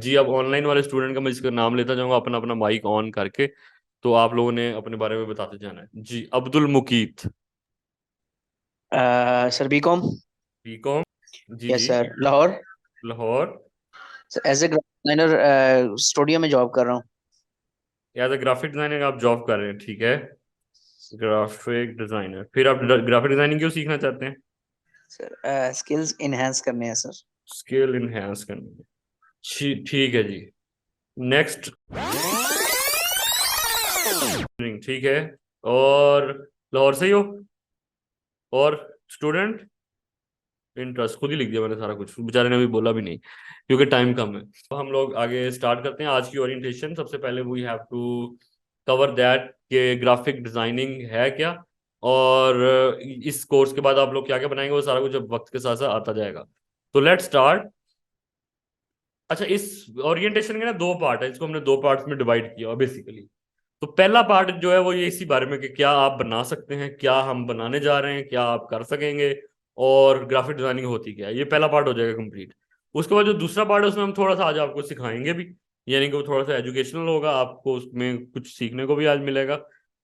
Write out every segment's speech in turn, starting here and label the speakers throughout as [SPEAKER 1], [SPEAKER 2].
[SPEAKER 1] जी, अब ऑनलाइन वाले स्टूडेंट का मैं जिसका नाम लेता जाऊंगा अपना अपना माइक ऑन करके, तो आप लोगों ने अपने बारे में बताते जाना है। जी, Abdul Muqeet.
[SPEAKER 2] Sir BCom.
[SPEAKER 1] BCom. जी
[SPEAKER 2] यस
[SPEAKER 1] जी।
[SPEAKER 2] Sir, Lahore.
[SPEAKER 1] Lahore.
[SPEAKER 2] As a designer studio में जॉब कर रहा हूँ।
[SPEAKER 1] एज अ ग्राफिक डिजाइनर आप जॉब कर रहे हैं, ठीक है। ग्राफिक डिजाइनर, फिर आप ग्राफिक डिजाइनिंग क्यों सीखना चाहते हैं?
[SPEAKER 2] सर स्किल्स इनहेंस करने हैं सर।
[SPEAKER 1] स्किल इनहेंस करने में। ठीक है जी। नेक्स्ट। ठीक है। और लाहौर से ही हो? और स्टूडेंट इंटरेस्ट खुद ही लिख दिया मैंने सारा कुछ, बेचारे ने अभी बोला भी नहीं क्योंकि टाइम कम है। तो हम लोग आगे स्टार्ट करते हैं आज की ओरिएंटेशन। सबसे पहले we have to cover that कि ग्राफिक डिजाइनिंग है क्या, और इस कोर्स के बाद आप लोग क्या क्या बनाएंगे वो सारा कुछ अब वक्त के साथ साथ आता जाएगा। तो लेट्स स्टार्ट। अच्छा, इस ओरिएंटेशन के ना दो पार्ट है, इसको हमने दो पार्ट्स में डिवाइड किया बेसिकली। तो पहला पार्ट जो है वो ये इसी बारे में कि क्या आप बना सकते हैं, क्या हम बनाने जा रहे हैं, क्या आप कर सकेंगे, और ग्राफिक डिजाइनिंग होती क्या है। ये पहला पार्ट हो जाएगा कंप्लीट। उसके बाद जो दूसरा पार्ट है उसमें हम थोड़ा सा आज आपको सिखाएंगे भी, यानी कि वो थोड़ा सा एजुकेशनल होगा, आपको उसमें कुछ सीखने को भी आज मिलेगा,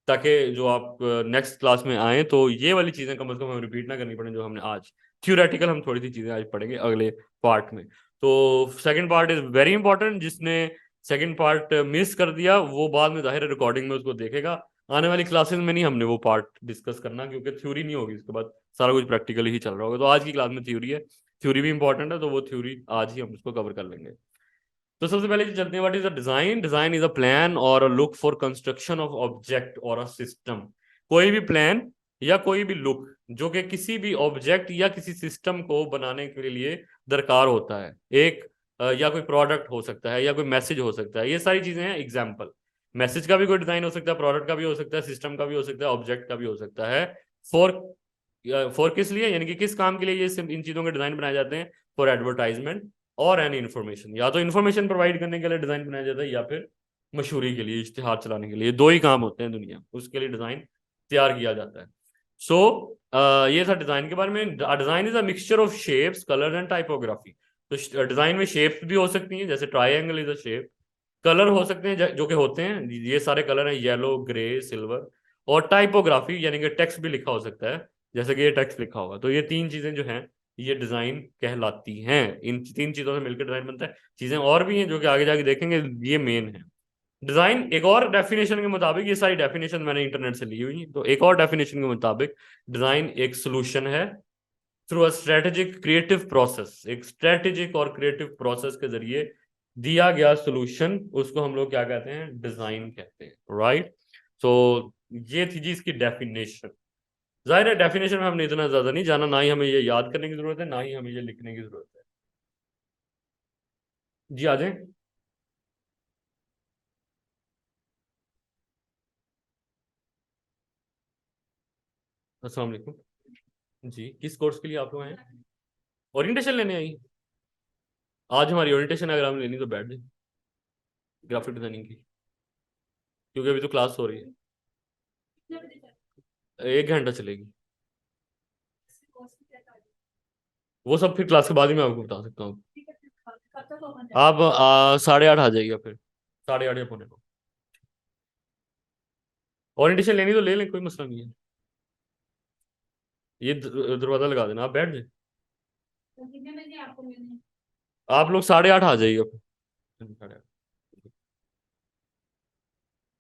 [SPEAKER 1] ताकि जो आप नेक्स्ट क्लास में आए तो ये वाली चीजें कम से कम हम रिपीट ना करनी पड़े जो हमने आज। थ्योरेटिकल हम थोड़ी सी चीजें आज पढ़ेंगे अगले पार्ट में। तो second part is very important. जिसने सेकंड पार्ट मिस कर दिया वो बाद में जाहिर है रिकॉर्डिंग में उसको देखेगा। आने वाली क्लासेस में नहीं हमने वो पार्ट डिस्कस करना, क्योंकि थ्योरी नहीं होगी, इसके बाद सारा कुछ प्रैक्टिकली ही चल रहा होगा। तो आज की क्लास में थ्योरी है, थ्योरी भी इंपॉर्टेंट है, तो वो थ्योरी आज ही हम उसको कवर कर लेंगे। तो सबसे पहले जो चलते हैं, what is a design? Design is a plan और a look for construction of object और अ सिस्टम। कोई भी प्लान या कोई भी लुक जो कि किसी भी ऑब्जेक्ट या किसी सिस्टम को बनाने के लिए दरकार होता है। एक या कोई प्रोडक्ट हो सकता है या कोई मैसेज हो सकता है, ये सारी चीजें हैं एग्जाम्पल। मैसेज का भी कोई डिजाइन हो सकता है, प्रोडक्ट का भी हो सकता है, सिस्टम का भी हो सकता है, ऑब्जेक्ट का भी हो सकता है। फॉर फॉर किस लिए, यानी कि किस काम के लिए ये इन चीजों के डिजाइन बनाए जाते हैं? फॉर एडवर्टाइजमेंट और एनी इन्फॉर्मेशन। या तो इन्फॉर्मेशन प्रोवाइड करने के लिए डिजाइन बनाया जाता है, या फिर मशहूरी के लिए, इश्तिहार चलाने के लिए। दो ही काम होते हैं दुनिया में, उसके लिए डिजाइन तैयार किया जाता है। सो ये था डिजाइन के बारे में। Design is a mixture of shapes, colour and typography. तो डिजाइन में शेप्स भी हो सकती हैं, जैसे triangle is a shape. Colour हो सकते हैं जो कि होते हैं, ये सारे कलर हैं, येलो, ग्रे, सिल्वर। और टाइपोग्राफी यानी कि टेक्स्ट भी लिखा हो सकता है, जैसे कि ये टेक्स्ट लिखा होगा। तो ये तीन चीजें जो हैं ये डिजाइन कहलाती हैं। इन तीन चीजों से मिलकर डिजाइन बनता है। चीजें और भी हैं जो कि आगे जाके देखेंगे, ये मेन है। डिजाइन एक और डेफिनेशन के मुताबिक, ये सारी डेफिनेशन मैंने इंटरनेट से ली हुई है, तो एक और डेफिनेशन के मुताबिक डिजाइन एक सोल्यूशन है through a strategic creative process. एक स्ट्रेटेजिक और क्रिएटिव प्रोसेस के जरिए दिया गया सोल्यूशन, उसको हम लोग क्या कहते हैं? डिजाइन कहते हैं, राइट। सो ये थी जी इसकी डेफिनेशन। जाहिर है डेफिनेशन में हमने इतना ज्यादा नहीं जाना, ना ही हमें ये याद करने की जरूरत है, ना ही हमें ये लिखने की जरूरत है। जी आ जाए। अस्सलाम वालेकुम। जी, किस कोर्स के लिए आप लोग आए? ओरिएंटेशन लेने आई? आज हमारी ओरिएंटेशन अगर हम लेनी तो बैठ जाए, ग्राफिक डिजाइनिंग की, क्योंकि अभी तो क्लास हो रही है। 1 घंटा चलेगी। वो सब फिर क्लास के बाद ही मैं आपको बता सकता हूँ। आप 8:30 आ जाइएगा फिर, 8:30 या पौने 9। ओरिएंटेशन लेनी तो ले लें, कोई मसला नहीं है। ये दरवाजा लगा देना, आप बैठ जाए। आप लोग 8:30 आ जाइएगा फिर। 8:30।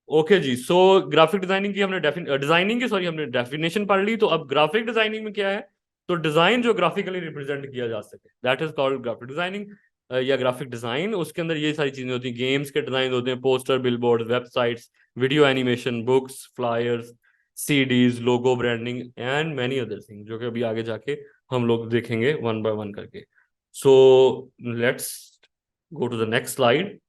[SPEAKER 1] ओके जी। सो ग्राफिक डिजाइनिंग की हमने डिजाइनिंग की सॉरी हमने डेफिनेशन पढ़ ली। तो अब ग्राफिक डिजाइनिंग में क्या है? तो डिजाइन जो ग्राफिकली रिप्रेजेंट किया जा सके, that is called graphic designing या ग्राफिक डिजाइन। उसके अंदर ये सारी चीजें होती हैं, गेम्स के डिजाइन होते हैं, poster, billboard, websites, video animation, books, flyers, CDs, logo, branding and many other thing, जो कि अभी आगे जाके हम लोग देखेंगे वन बाय वन करके। So let's go to the next slide.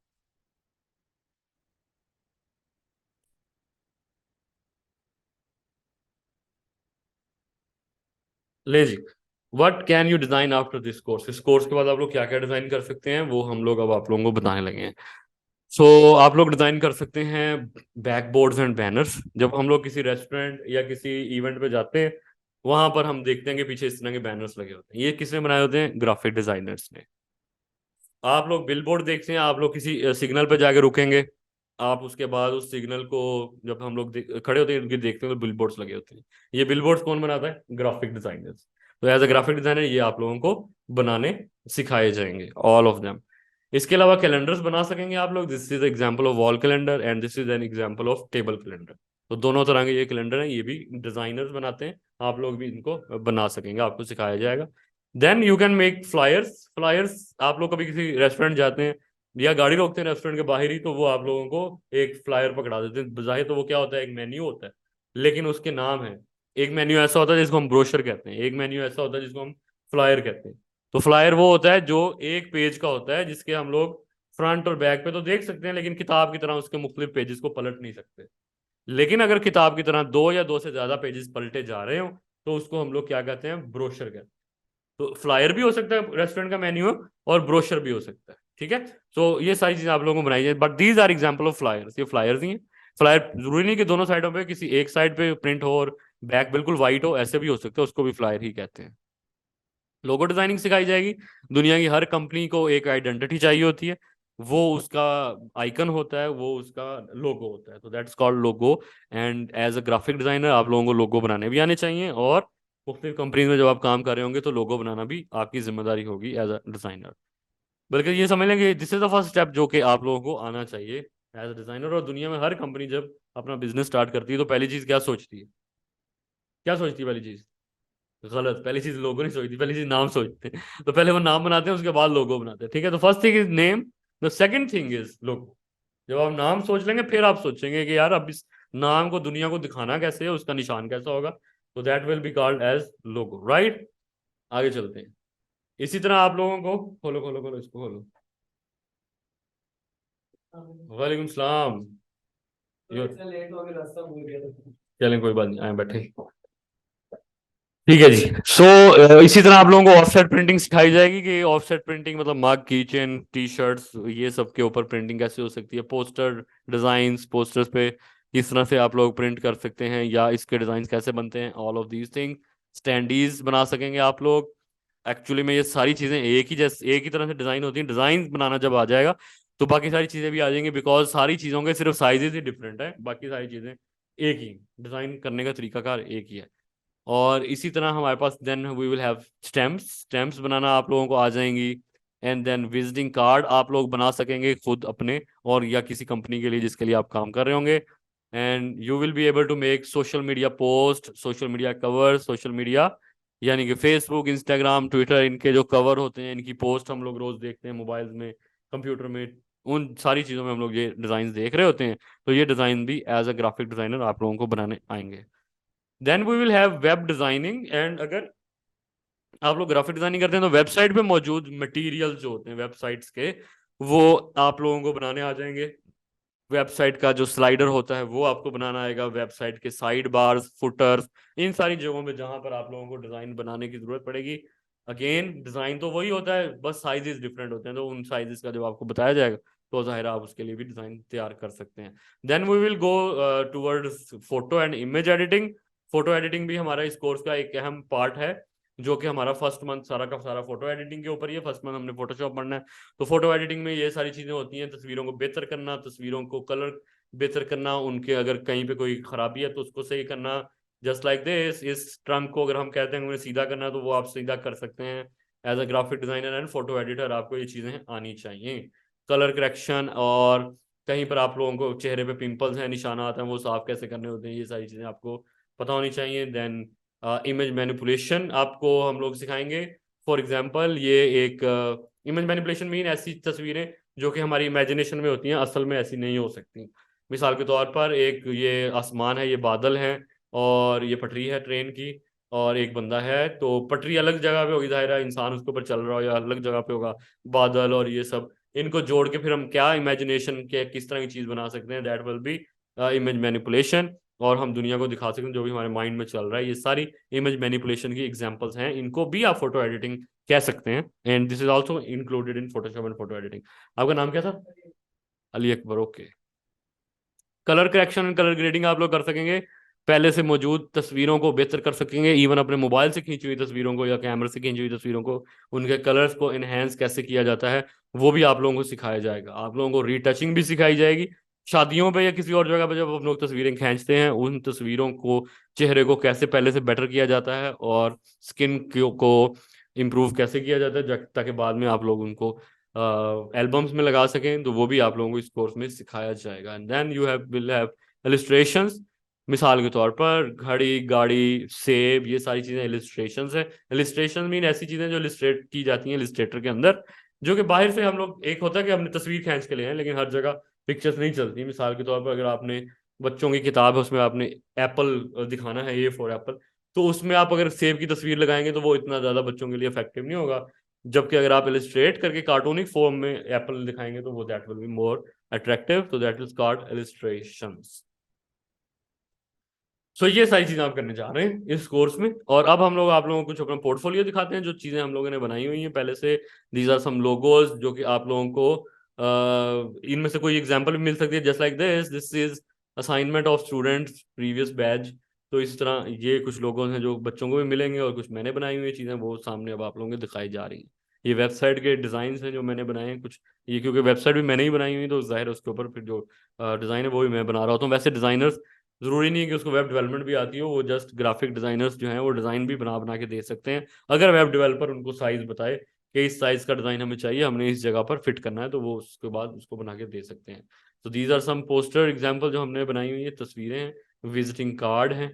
[SPEAKER 1] ले जी। What can you design after this course? इस कोर्स के बाद आप लोग क्या क्या डिजाइन कर सकते हैं वो हम लोग अब आप लोगों को बताने लगे हैं। सो आप लोग डिजाइन कर सकते हैं बैकबोर्ड्स एंड बैनर्स। जब हम लोग किसी रेस्टोरेंट या किसी इवेंट पे जाते हैं, वहां पर हम देखते हैं कि पीछे इस तरह के बैनर्स लगे होते हैं। ये किसने बनाए होते हैं? ग्राफिक डिजाइनर्स ने। आप लोग बिल बोर्ड देखते हैं, आप लोग किसी सिग्नल पे जाके रुकेंगे, आप उसके बाद उस सिग्नल को जब हम लोग खड़े होते हैं उनके देखते हैं तो बिल बोर्ड्स लगे होते हैं। ये बिल बोर्ड्स कौन बनाता है? Graphic designers. तो एज अ ग्राफिक डिजाइनर ये आप लोगों को बनाने सिखाए जाएंगे, ऑल ऑफ देम। इसके अलावा कैलेंडर्स बना सकेंगे आप लोग। This is example of wall calendar and this is an example of table calendar. तो दोनों तरह के ये कैलेंडर हैं, ये भी डिजाइनर्स बनाते हैं, आप लोग भी इनको बना सकेंगे, आपको सिखाया जाएगा। Then you can make flyers. Flyers आप लोग कभी किसी रेस्टोरेंट जाते हैं या गाड़ी रोकते हैं रेस्टोरेंट के बाहर ही, तो वो आप लोगों को एक फ्लायर पकड़ा देते हैं। बजाय तो वो क्या होता है, एक मेन्यू होता है, लेकिन उसके नाम है। एक मेन्यू ऐसा होता है जिसको हम ब्रोशर कहते हैं, एक मेन्यू ऐसा होता है जिसको हम फ्लायर कहते हैं। तो फ्लायर वो होता है जो एक पेज का होता है, जिसके हम लोग फ्रंट और बैक पे तो देख सकते हैं, लेकिन किताब की तरह उसके मुख्तलिफ पेजेस को पलट नहीं सकते। लेकिन अगर किताब की तरह दो या दो से ज्यादा पेजेस पलटे जा रहे हो तो उसको हम लोग क्या कहते हैं? ब्रोशर कहते हैं। तो फ्लायर भी हो सकता है रेस्टोरेंट का मेन्यू, और ब्रोशर भी हो सकता है, ठीक है। तो ये सारी चीजें आप लोगों को बनाई जाए, but these are example of flyers. ये फ्लायर्स ही हैं। फ्लायर जरूरी नहीं कि दोनों साइडों पे, किसी एक साइड पे प्रिंट हो और बैक बिल्कुल व्हाइट हो, ऐसे भी हो सकते हैं, उसको भी फ्लायर ही कहते हैं। लोगो डिजाइनिंग सिखाई जाएगी। दुनिया की हर कंपनी को एक आइडेंटिटी चाहिए होती है, वो उसका आइकन होता है, वो उसका लोगो होता है, तो that's called logo. And as a graphic designer आप लोगों को लोगो बनाने भी आने चाहिए, और मुख्तलिफ कंपनीज में जब आप काम कर रहे होंगे तो लोगो बनाना भी आपकी जिम्मेदारी होगी एज अ डिजाइनर। बल्कि ये समझ लें कि this is the first step जो कि आप लोगों को आना चाहिए एज अ डिजाइनर। और दुनिया में हर कंपनी जब अपना बिजनेस स्टार्ट करती है तो पहली चीज क्या सोचती है? क्या सोचती है पहली चीज? गलत। पहली चीज लोगो नहीं सोचती, पहली चीज नाम सोचते हैं। तो पहले वो नाम बनाते हैं, उसके बाद लोगो बनाते हैं, ठीक है। तो first thing is name, the second thing is logo. जब आप नाम सोच लेंगे फिर आप सोचेंगे कि यार अब इस नाम को दुनिया को दिखाना कैसे है, उसका निशान कैसा होगा, तो that will be called as logo, right. आगे चलते हैं। इसी तरह आप लोगों को खोलो खोलो खोलो इसको खोलो। वालेकुम सलाम। लेट हो गया, रास्ता भूल गया। चलें कोई बात नहीं, आए बैठे। ठीक है जी। इसी तरह आप लोगों को ऑफसेट प्रिंटिंग सिखाई जाएगी कि ऑफसेट प्रिंटिंग मतलब मग, की चेन, टी शर्ट्स, ये सब के ऊपर प्रिंटिंग कैसे हो सकती है। पोस्टर डिजाइन्स, पोस्टर्स पे किस तरह से आप लोग प्रिंट कर सकते हैं, या इसके डिजाइन कैसे बनते हैं, ऑल ऑफ दीज थिंग। स्टैंडीज बना सकेंगे आप लोग। एक्चुअली में ये सारी चीजें एक ही तरह से डिजाइन होती हैं। डिजाइन बनाना जब आ जाएगा तो बाकी सारी चीजें भी आ जाएंगी, बिकॉज सारी चीजों के सिर्फ साइजेस ही डिफरेंट है, बाकी सारी चीजें एक ही। डिजाइन करने का तरीकाकार एक ही है। और इसी तरह हमारे पास then we will have stamps. Stamps बनाना आप लोगों को आ जाएंगी। एंड देन विजिटिंग कार्ड आप लोग बना सकेंगे खुद अपने, और या किसी कंपनी के लिए जिसके लिए आप काम कर रहे होंगे। And you will be able to make social media post, social media cover, social media यानी कि फेसबुक, इंस्टाग्राम, ट्विटर, इनके जो कवर होते हैं, इनकी पोस्ट हम लोग रोज देखते हैं मोबाइल में, कंप्यूटर में, उन सारी चीज़ों में हम लोग ये डिज़ाइन देख रहे होते हैं। तो ये डिज़ाइन भी एज अ ग्राफिक डिज़ाइनर आप लोगों को बनाने आएंगे। Then we will have web designing. And अगर आप लोग ग्राफिक डिजाइनिंग करते हैं तो वेबसाइट पे मौजूद मटेरियल जो होते हैं वेबसाइट्स के, वो आप लोगों को बनाने आ जाएंगे। वेबसाइट का जो स्लाइडर होता है वो आपको बनाना आएगा, वेबसाइट के साइड बार्स, फुटर्स, इन सारी जगहों पे जहां पर आप लोगों को डिजाइन बनाने की जरूरत पड़ेगी। अगेन डिजाइन तो वही होता है, बस साइजेस डिफरेंट होते हैं, तो उन साइजेस का जब आपको बताया जाएगा तो जाहिर है आप उसके लिए भी डिजाइन तैयार कर सकते हैं। Then we will go towards photo and image editing. Photo editing भी हमारा इस कोर्स का एक अहम पार्ट है, जो कि हमारा फर्स्ट मंथ सारा का सारा फोटो एडिटिंग के ऊपर ही है। फर्स्ट मंथ हमने फोटोशॉप पढ़ना है। तो फोटो एडिटिंग में ये सारी चीजें होती हैं, तस्वीरों को बेहतर करना, तस्वीरों को कलर बेहतर करना, उनके अगर कहीं पे कोई खराबी है तो उसको सही करना। जस्ट लाइक दिस, इस ट्रंक को अगर हम कहते हैं हमें सीधा करना है तो वो आप सीधा कर सकते हैं। As a graphic designer and photo editor आपको ये चीजें आनी चाहिए। कलर करेक्शन, और कहीं पर आप लोगों को चेहरे पे पिंपल्स हैं, निशानात हैं, वो साफ कैसे करने होते हैं, ये सारी चीजें आपको पता होनी चाहिए। देन इमेज मैनिपुलेशन आपको हम लोग सिखाएंगे। फॉर एग्जाम्पल ये एक इमेज मैनिपुलेशन मीन ऐसी तस्वीरें जो कि हमारी इमेजिनेशन में होती हैं, असल में ऐसी नहीं हो सकती। मिसाल के तौर पर एक ये आसमान है, ये बादल है, और ये पटरी है ट्रेन की, और एक बंदा है, तो पटरी अलग जगह पे होगी, जाहिर है इंसान उसके ऊपर चल रहा हो, या अलग जगह पे होगा बादल, और ये सब इनको जोड़ के फिर हम क्या इमेजिनेशन के किस तरह की चीज बना सकते हैं, that will B image manipulation. और हम दुनिया को दिखा सकते हैं जो भी हमारे माइंड में चल रहा है। ये सारी इमेज मैनिपुलेशन की एग्जांपल्स हैं, इनको भी आप फोटो एडिटिंग कह सकते हैं। And this is also included in Photoshop and photo editing. आपका नाम क्या था? Ali Akbar, okay. Colour correction and colour grading आप लोग कर सकेंगे। पहले से मौजूद तस्वीरों को बेहतर कर सकेंगे, इवन अपने मोबाइल से खींची हुई तस्वीरों को या कैमरे से खींची हुई तस्वीरों को, उनके कलर्स को इनहेंस कैसे किया जाता है वो भी आप लोगों को सिखाया जाएगा। आप लोगों को रीटचिंग भी सिखाई जाएगी। शादियों पे या किसी और जगह पे जब हम लोग तस्वीरें खींचते हैं, उन तस्वीरों को, चेहरे को कैसे पहले से बेटर किया जाता है और स्किन को इम्प्रूव कैसे किया जाता है, ताकि बाद में आप लोग उनको एल्बम्स में लगा सकें, तो वो भी आप लोगों को इस कोर्स में सिखाया जाएगा। And then you have will have illustrations. मिसाल के तौर पर घड़ी, गाड़ी, सेब, ये सारी चीजें इलस्ट्रेशंस है। इलस्ट्रेशन मीन ऐसी चीजें जो इलस्ट्रेट की जाती हैं इलस्ट्रेटर के अंदर, जो कि बाहर से हम लोग, एक होता है कि हमने तस्वीर खींच के ले हैं, लेकिन हर जगह पिक्चर्स नहीं चलती। मिसाल के तौर पर अगर आपने बच्चों की किताब है, उसमें आपने एप्पल दिखाना है, ए फॉर एप्पल, तो उसमें आप अगर सेब की तस्वीर लगाएंगे तो वो इतना ज्यादा बच्चों के लिए इफेक्टिव नहीं होगा। जबकि अगर आप इलस्ट्रेट करके कार्टूनिक फॉर्म में एप्पल दिखाएंगे तो वो that will be more attractive, तो दैट इज कॉल्ड इलस्ट्रेशंस। सो ये सारी चीजें आप करने जा रहे हैं इस कोर्स में। और अब हम लोग आप लोगों को कुछ अपना पोर्टफोलियो दिखाते हैं, जो चीजें हम लोगों ने बनाई हुई हैं पहले से। दीज आर सम लोगोज जो कि आप लोगों को इनमें से कोई एग्जांपल भी मिल सकती है, just like this is assignment of students previous batch. तो इस तरह ये कुछ लोगों हैं जो बच्चों को भी मिलेंगे, और कुछ मैंने बनाई हुई चीजें वो सामने अब आप लोगों को दिखाई जा रही हैं। ये वेबसाइट के डिजाइन हैं जो मैंने बनाए हैं कुछ। ये क्योंकि वेबसाइट भी मैंने ही बनाई हुई, तो जाहिर है उसके ऊपर फिर जो डिजाइन है वो भी मैं बना रहा होता हूँ। वैसे डिजाइनर्स जरूरी नहीं है कि उसको वेब डेवलपमेंट भी आती हो, वो जस्ट ग्राफिक डिजाइनर्स जो हैं वो डिजाइन भी बना बना के दे सकते हैं। अगर वेब डेवलपर उनको साइज बताए कि इस साइज का डिजाइन हमें चाहिए, हमने इस जगह पर फिट करना है, तो वो उसके बाद उसको बना के दे सकते हैं। तो these are some poster example जो हमने बनाई हुई है, तस्वीरें हैं, विजिटिंग कार्ड हैं,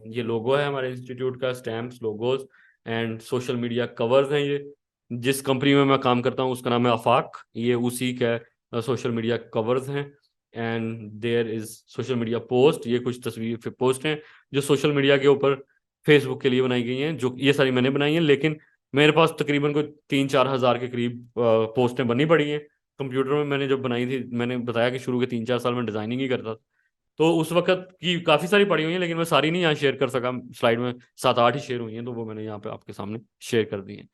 [SPEAKER 1] ये लोगो है हमारे इंस्टीट्यूट का, stamps, logos, and social media covers हैं ये। जिस कंपनी में मैं काम करता हूँ उसका नाम है आफाक, ये उसी का सोशल मीडिया कवर्स हैं। And there is social media post, ये कुछ तस्वीर पोस्ट हैं जो सोशल मीडिया के ऊपर फेसबुक के लिए बनाई गई हैं, जो ये सारी मैंने बनाई हैं। लेकिन मेरे पास तकरीबन कोई 3-4 हज़ार के करीब पोस्टें बनी पड़ी हैं कंप्यूटर में। मैंने जब बनाई थी, मैंने बताया कि शुरू के 3-4 साल में डिजाइनिंग ही करता था, तो उस वक्त की काफी सारी पड़ी हुई हैं, लेकिन मैं सारी नहीं यहाँ शेयर कर सका। स्लाइड में 7-8 ही शेयर हुई हैं, तो वो मैंने यहाँ पे आपके सामने शेयर कर दी हैं।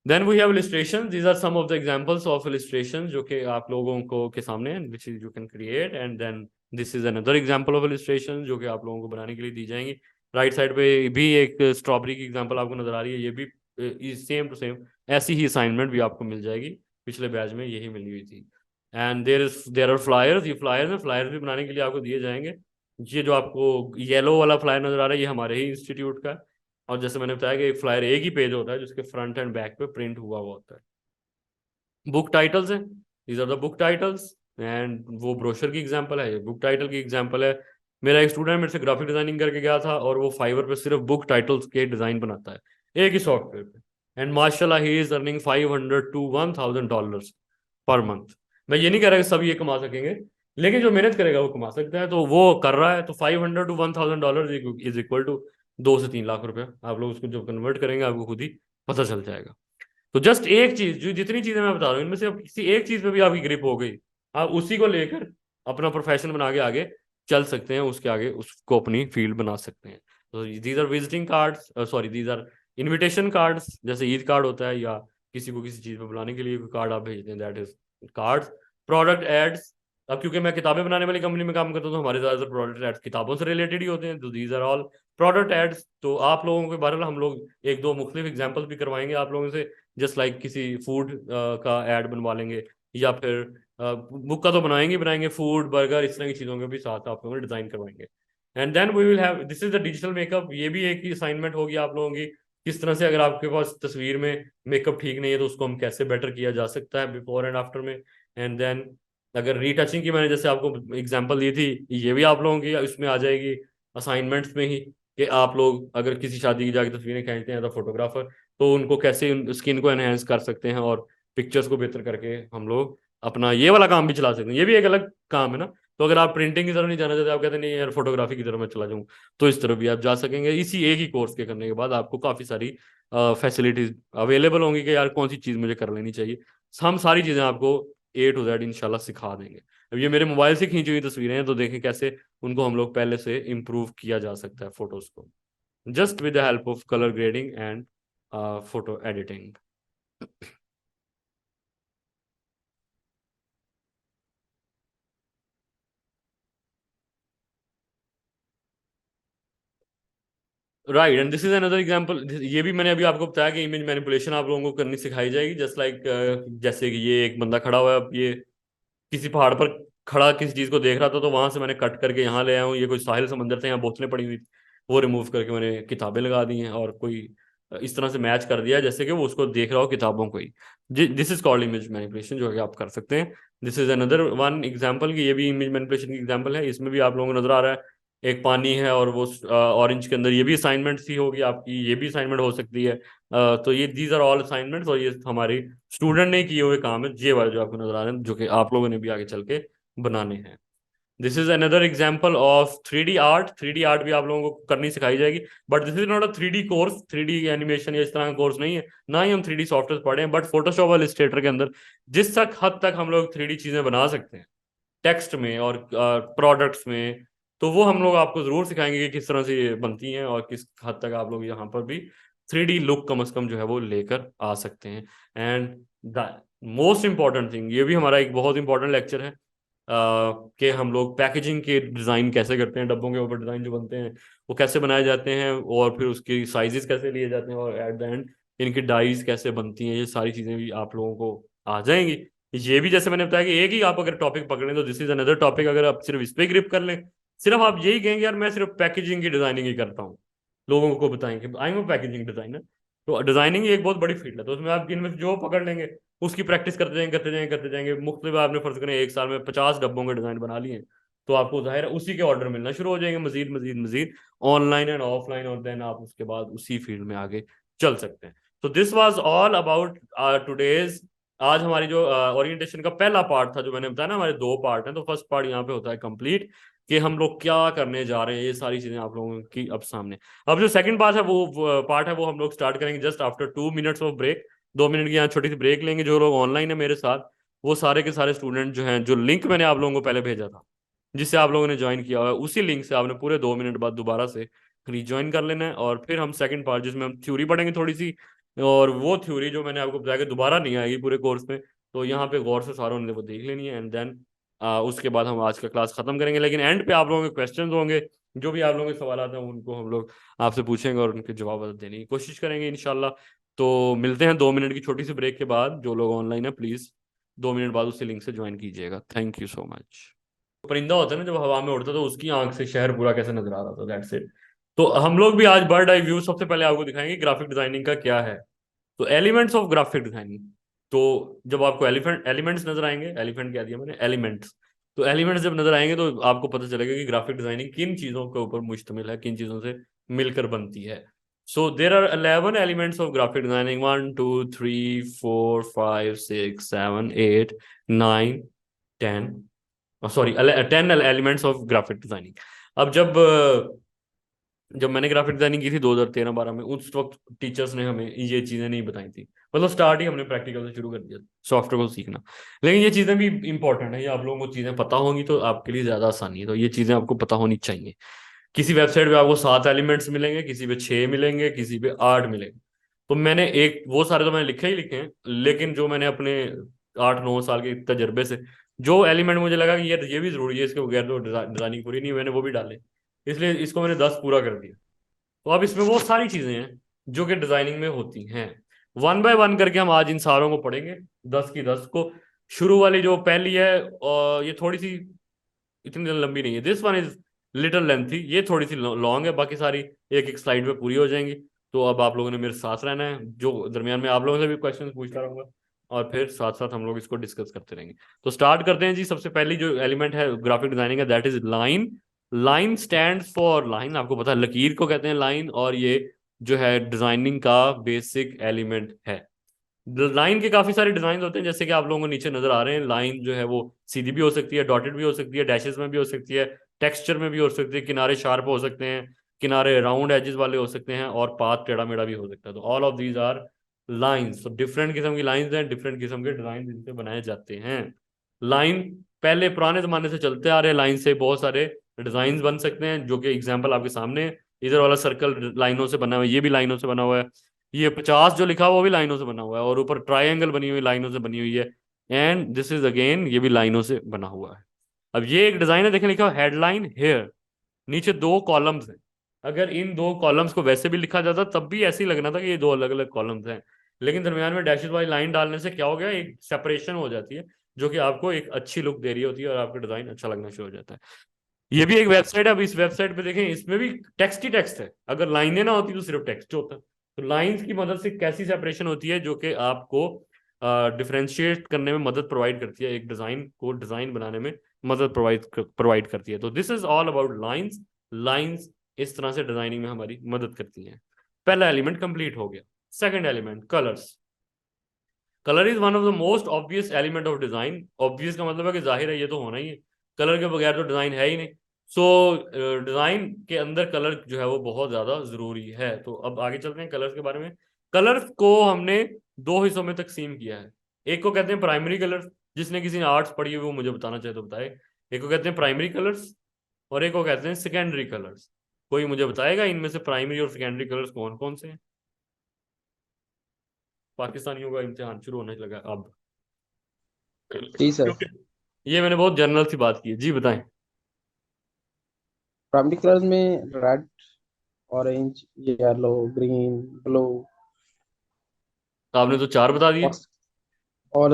[SPEAKER 1] Then we have illustration, these are some of the examples of illustration जो कि आप लोगों को के सामने हैं, which you can create. And then this is another example of illustration जो कि आप लोगों को बनाने के लिए दी जाएंगी। राइट साइड पे भी एक स्ट्रॉबेरी की एग्जांपल आपको नजर आ रही है, ये भी सेम टू सेम ऐसी ही असाइनमेंट भी आपको मिल जाएगी, पिछले बैच में यही मिली हुई थी। एंड देर आर फ्लायर्स, ये फ्लायर्स हैं, फ्लायर्स भी बनाने के लिए आपको दिए जाएंगे। ये जो आपको येलो वाला फ्लायर नजर आ रहा है, ये हमारे ही इंस्टीट्यूट का है। और जैसे मैंने बताया कि एक फ्लायर एक ही पेज होता है जिसके फ्रंट एंड बैक पे प्रिंट हुआ हुआ होता है। बुक टाइटल्स हैं, these are the book titles. And वो ब्रोशर की एग्जांपल है, ये बुक टाइटल की एग्जांपल है। मेरा एक स्टूडेंट मेरे से ग्राफिक डिजाइनिंग करके गया था, और वो फाइवर पे सिर्फ बुक टाइटल्स के डिजाइन बनाता है एक ही सॉफ्टवेयर पे। एंड माशाल्लाह he is earning $500 to $1,000 per month. मैं ये नहीं कह रहा कि सब ये कमा सकेंगे, लेकिन जो मेहनत करेगा वो कमा सकता है, तो वो कर रहा है। तो $500 to $1,000 इज इक्वल टू 2 से 3 लाख रुपए। आप लोग उसको जब कन्वर्ट करेंगे आपको खुद ही पता चल जाएगा। तो जस्ट एक चीज, जो जितनी चीजें मैं बता रहा हूँ इनमें से अब किसी एक चीज पे भी आपकी ग्रिप हो गई, आप उसी को लेकर अपना प्रोफेशन बना के आगे चल सकते हैं, उसके आगे उसको अपनी फील्ड बना सकते हैं। तो these are visiting cards, sorry these are invitation cards. जैसे ईद कार्ड होता है, या किसी को किसी चीज पे बुलाने के लिए कोई कार्ड आप भेजते हैं, that is cards. Product ads, अब क्योंकि मैं किताबें बनाने वाली कंपनी में काम करता हूँ, तो हमारे ज्यादातर प्रोडक्ट एड्स किताबों से रिलेटेड ही होते हैं, तो these are all product ads. तो आप लोगों के बारे में हम लोग एक दो मुख्तलिफ एग्जाम्पल भी करवाएंगे आप लोगों से, जस्ट लाइक किसी फूड का ऐड बनवा लेंगे, या फिर बुक का तो बनाएंगे ही बनाएंगे, फूड, बर्गर, इस तरह की चीज़ों के भी साथ आप लोगों को डिज़ाइन करवाएंगे। And then we will have, this is the digital makeup, ये भी एक ही असाइनमेंट होगी आप लोगों की। किस तरह से अगर आपके पास तस्वीर में मेकअप ठीक नहीं है, तो उसको हम कैसे बेटर किया जा सकता है बिफोर एंड आफ्टर में। एंड देन अगर रीटचिंग की मैंने जैसे आपको एग्जांपल दी थी, ये भी आप लोगों की इसमें आ जाएगी असाइनमेंट्स में ही, कि आप लोग अगर किसी शादी की जाके तस्वीरें खींचते हैं, तो फोटोग्राफर, तो उनको कैसे स्किन को एनहेंस कर सकते हैं, और पिक्चर्स को बेहतर करके हम लोग अपना ये वाला काम भी चला सकते हैं। ये भी एक अलग काम है ना। तो अगर आप प्रिंटिंग की तरफ नहीं जाना चाहते, आप कहते नहीं यार फोटोग्राफी की तरफ मैं चला जाऊँ, तो इस तरफ भी आप जा सकेंगे। इसी एक ही कोर्स के करने के बाद आपको काफ़ी सारी फैसिलिटीज अवेलेबल होंगी कि यार कौन सी चीज़ मुझे कर लेनी चाहिए। हम सारी चीज़ें आपको A to Z इंशाल्लाह सिखा देंगे। अब ये मेरे मोबाइल से खींची हुई तस्वीरें हैं, तो देखें कैसे उनको हम लोग पहले से इम्प्रूव किया जा सकता है फोटोज को, just with the help of color grading and photo editing. Right, and this is another example. ये भी मैंने अभी आपको बताया कि इमेज मैनिपुलेशन आप लोगों को करनी सिखाई जाएगी, जस्ट लाइक जैसे कि ये एक बंदा खड़ा हुआ है, अब ये किसी पहाड़ पर खड़ा किसी चीज को देख रहा था, तो वहां से मैंने कट करके यहाँ ले आया हूँ, ये कोई साहिल समंदर थे, यहाँ बोतलें पड़ी हुई थी, वो रिमूव करके मैंने किताबें लगा दी हैं, और कोई इस तरह से मैच कर दिया जैसे कि वो उसको देख रहा हो किताबों को ही। This is called image manipulation, जो कि आप कर सकते हैं। This is another one example कि ये भी इमेज मैनिपुलेशन की एग्जाम्पल है। इसमें भी आप लोगों को नजर आ रहा है एक पानी है, और वो ऑरेंज के अंदर, ये भी असाइनमेंट सी होगी आपकी, ये भी असाइनमेंट हो सकती है। तो ये दीज आर ऑल असाइनमेंट्स, और ये हमारी स्टूडेंट ने किए हुए काम है, ये वाले जो आपको नजर आ रहे हैं, जो कि आप लोगों ने भी आगे चल के बनाने हैं। This is another example of 3D art. 3D art भी आप लोगों को करनी सिखाई जाएगी, but this is not a 3D course, 3D animation या इस तरह का कोर्स नहीं है, ना ही हम 3D सॉफ्टवेयर पढ़े हैं। बट फोटोशॉप और इलस्ट्रेटर के अंदर जिस तक हद तक हम लोग 3D चीजें बना सकते हैं टेक्स्ट में और प्रोडक्ट्स में, तो वो हम लोग आपको जरूर सिखाएंगे कि किस तरह से ये बनती हैं, और किस हद तक आप लोग यहाँ पर भी 3D लुक कम से कम जो है वो लेकर आ सकते हैं। And the most important thing, ये भी हमारा एक बहुत इंपॉर्टेंट लेक्चर है, कि हम लोग पैकेजिंग के डिज़ाइन कैसे करते हैं, डब्बों के ऊपर डिज़ाइन जो बनते हैं वो कैसे बनाए जाते हैं, और फिर उसकी साइजेस कैसे लिए जाते हैं, और एट द एंड इनकी डाइज कैसे बनती हैं, ये सारी चीज़ें भी आप लोगों को आ जाएंगी। ये भी जैसे मैंने बताया कि एक ही आप अगर टॉपिक पकड़ लें तो दिस इज अनदर टॉपिक, अगर आप सिर्फ इस पे ग्रिप कर लें, सिर्फ आप यही कहेंगे यार मैं सिर्फ पैकेजिंग की डिजाइनिंग ही करता हूँ, लोगों को बताएंगे आई एम पैकेजिंग डिजाइनर, तो डिजाइनिंग एक बहुत बड़ी फील्ड है, तो उसमें आप इनमें से जो पकड़ लेंगे उसकी प्रैक्टिस करते जाएंगे करते जाएंगे करते जाएंगे, मुख्तलिफ आपने फर्ज करें एक साल में 50 डब्बों के डिजाइन बना लिए, तो आपको जाहिर है उसी के ऑर्डर मिलना शुरू हो जाएंगे, मजीद मजीद मजीद, ऑनलाइन एंड ऑफलाइन, और देन आप उसके बाद उसी फील्ड में आगे चल सकते हैं। तो this was all about today's. आज हमारी जो ओरिएंटेशन का पहला पार्ट था, जो मैंने बताया ना हमारे दो पार्ट हैं, तो फर्स्ट पार्ट यहाँ पे होता है कंप्लीट, कि हम लोग क्या करने जा रहे हैं, ये सारी चीजें आप लोगों की अब सामने। अब जो सेकंड पार्ट है वो पार्ट है वो हम लोग स्टार्ट करेंगे just after 2 minutes of break. 2 minute की यहाँ छोटी सी ब्रेक लेंगे। जो लोग ऑनलाइन है मेरे साथ, वो सारे के सारे स्टूडेंट जो हैं, जो लिंक मैंने आप लोगों को पहले भेजा था, जिससे आप लोगों ने ज्वाइन किया हुआ है, उसी लिंक से आपने पूरे 2 मिनट बाद दोबारा से रिज्वाइन कर लेना है, और फिर हम सेकंड पार्ट जिसमें हम थ्योरी पढ़ेंगे थोड़ी सी, और वो थ्योरी जो मैंने आपको बताया कि दोबारा नहीं आएगी पूरे कोर्स में, तो यहाँ पे गौर से सारों ने वो देख लेनी है, एंड देन उसके बाद हम आज का क्लास खत्म करेंगे। लेकिन एंड पे आप लोगों के क्वेश्चंस होंगे, जो भी आप लोगों के सवाल आते हैं उनको हम लोग आपसे पूछेंगे और उनके जवाब देने की कोशिश करेंगे इंशाल्लाह। तो मिलते हैं 2 मिनट की छोटी सी ब्रेक के बाद। जो लोग ऑनलाइन है प्लीज 2 मिनट बाद उसी लिंक से ज्वाइन कीजिएगा। Thank you so much. परिंदा होता है ना, जब हवा में उड़ता है तो उसकी आंख से शहर पूरा कैसे नजर आ रहा था, दैट्स इट। तो हम लोग भी आज बर्ड आई व्यू सबसे पहले आपको दिखाएंगे ग्राफिक डिजाइनिंग का क्या है। तो एलिमेंट्स ऑफ ग्राफिक डिजाइनिंग, तो जब आपको एलिफेंट एलिमेंट्स नजर आएंगे, एलिफेंट कह दिया मैंने, एलिमेंट्स, तो एलिमेंट्स जब नजर आएंगे तो आपको पता चलेगा कि ग्राफिक डिजाइनिंग किन चीजों के ऊपर मुश्तमिल है, किन चीजों से मिलकर बनती है। So there are 11 elements of graphic designing, 1 2 3 4 5 6 7 8 9 10, sorry 10 elements of graphic designing. अब जब मैंने ग्राफिक डिजाइनिंग की थी 2013-12 में, उस वक्त टीचर्स ने हमें ये चीजें नहीं बताई थी, मतलब स्टार्ट ही हमने प्रैक्टिकल से शुरू कर दिया सॉफ्टवेयर को सीखना। लेकिन ये चीजें भी इंपॉर्टेंट है, ये आप लोगों को चीजें पता होंगी तो आपके लिए ज्यादा आसानी है, तो ये चीजें आपको पता होनी चाहिए। किसी वेबसाइट पे आपको 7 एलिमेंट्स मिलेंगे, किसी पे 6 मिलेंगे, किसी पे 8 मिलेंगे। तो मैंने एक वो सारे तो मैंने लिखे ही लिखे हैं, लेकिन जो मैंने अपने 8-9 साल के तजर्बे से जो एलिमेंट मुझे लगा कि ये भी जरूरी है, इसके बगैर तो डिजाइनिंग पूरी नहीं, मैंने वो भी डाले, इसलिए इसको मैंने 10 पूरा कर दिया। तो अब इसमें वो सारी चीजें हैं जो कि डिजाइनिंग में होती हैं, वन बाय वन करके हम आज इन सारों को पढ़ेंगे, 10 की 10 को। शुरू वाली जो पहली है, और ये थोड़ी सी इतनी लंबी नहीं है, this one is little lengthy, ये थोड़ी सी लॉन्ग है, बाकी सारी एक एक स्लाइड पे पूरी हो जाएंगी। तो अब आप लोगों ने मेरे साथ रहना है, जो दरमियान में आप लोगों से भी क्वेश्चन पूछता रहूंगा, और फिर साथ साथ हम लोग इसको डिस्कस करते रहेंगे। तो स्टार्ट करते हैं जी। सबसे पहली जो एलिमेंट है ग्राफिक डिजाइनिंग का, that is line. Line stand for line, आपको पता है लकीर को कहते हैं लाइन, और ये जो है डिजाइनिंग का बेसिक एलिमेंट है। लाइन के काफी सारे डिजाइन होते हैं, जैसे कि आप लोगों को नीचे नजर आ रहे हैं। लाइन जो है वो सीधी भी हो सकती है, डॉटेड भी हो सकती है, डैशेस में भी हो सकती है, टेक्सचर में भी हो सकती है, किनारे शार्प हो सकते हैं, किनारे राउंड एजेस वाले हो सकते हैं, और पाथ टेढ़ा मेढ़ा भी हो सकता है। तो all of these are lines. तो डिफरेंट किस्म की लाइंस हैं, डिफरेंट किस्म के डिजाइन जिनसे बनाए जाते हैं। लाइन पहले पुराने जमाने से चलते आ रहे हैं, लाइन से बहुत सारे डिजाइन बन सकते हैं, जो कि एग्जाम्पल आपके सामने है। इधर वाला सर्कल लाइनों से बना हुआ है, ये भी लाइनों से बना हुआ है, ये 50 जो लिखा हुआ वो भी लाइनों से बना हुआ है, और ऊपर ट्राइंगल बनी हुई लाइनों से बनी हुई है, एंड दिस इज अगेन ये भी लाइनों से बना हुआ है। अब ये एक डिजाइन है, देखें लिखा हुआ हेडलाइन हेयर, नीचे 2 कॉलम्स हैं, अगर इन दो कॉलम्स को वैसे भी लिखा जाता तब भी ऐसे ही लगना था कि ये दो अलग अलग कॉलम्स हैं, लेकिन दरमियान में डैशेस वाली लाइन डालने से क्या हो गया, एक सेपरेशन हो जाती है जो कि आपको एक अच्छी लुक दे रही होती है और आपका डिजाइन अच्छा लगना शुरू हो जाता है। ये भी एक वेबसाइट है। अब इस वेबसाइट पे देखें, इसमें भी टेक्स्ट ही टेक्स्ट है। अगर लाइनें ना होती तो सिर्फ टेक्स्ट होता। तो लाइंस की मदद से कैसी सेपरेशन होती है जो कि आपको डिफरेंशिएट करने में मदद प्रोवाइड करती है, एक डिजाइन को डिजाइन बनाने में मदद प्रोवाइड करती है। तो this is all about lines. Lines इस तरह से डिजाइनिंग में हमारी मदद करती हैं। पहला एलिमेंट कंप्लीट हो गया। Second element colours. Colour is one of the most obvious element of design. Obvious का मतलब है कि जाहिर है ये तो होना ही है, कलर के बगैर तो डिजाइन है ही नहीं। सो डिजाइन के अंदर कलर जो है वो बहुत ज्यादा जरूरी है। तो अब आगे चलते हैं कलर्स के बारे में। कलर्स को हमने दो हिस्सों में तकसीम किया है। एक को कहते हैं प्राइमरी कलर्स, जिसने किसी ने आर्ट्स पढ़ी है वो मुझे बताना चाहे तो बताए। एक को कहते हैं प्राइमरी कलर्स और एक को कहते हैं सेकेंडरी कलर्स। कोई मुझे बताएगा इनमें से प्राइमरी और सेकेंडरी कलर्स कौन कौन से हैं? पाकिस्तानियों का इम्तिहान शुरू होने लगा अब,
[SPEAKER 3] जी सर।
[SPEAKER 1] क्योंकि ये मैंने बहुत जनरल सी बात की है। जी बताएं।
[SPEAKER 3] प्राइमरी कलर्स में red, orange, yellow, green, blue
[SPEAKER 1] आपने तो चार बता दिए।
[SPEAKER 3] और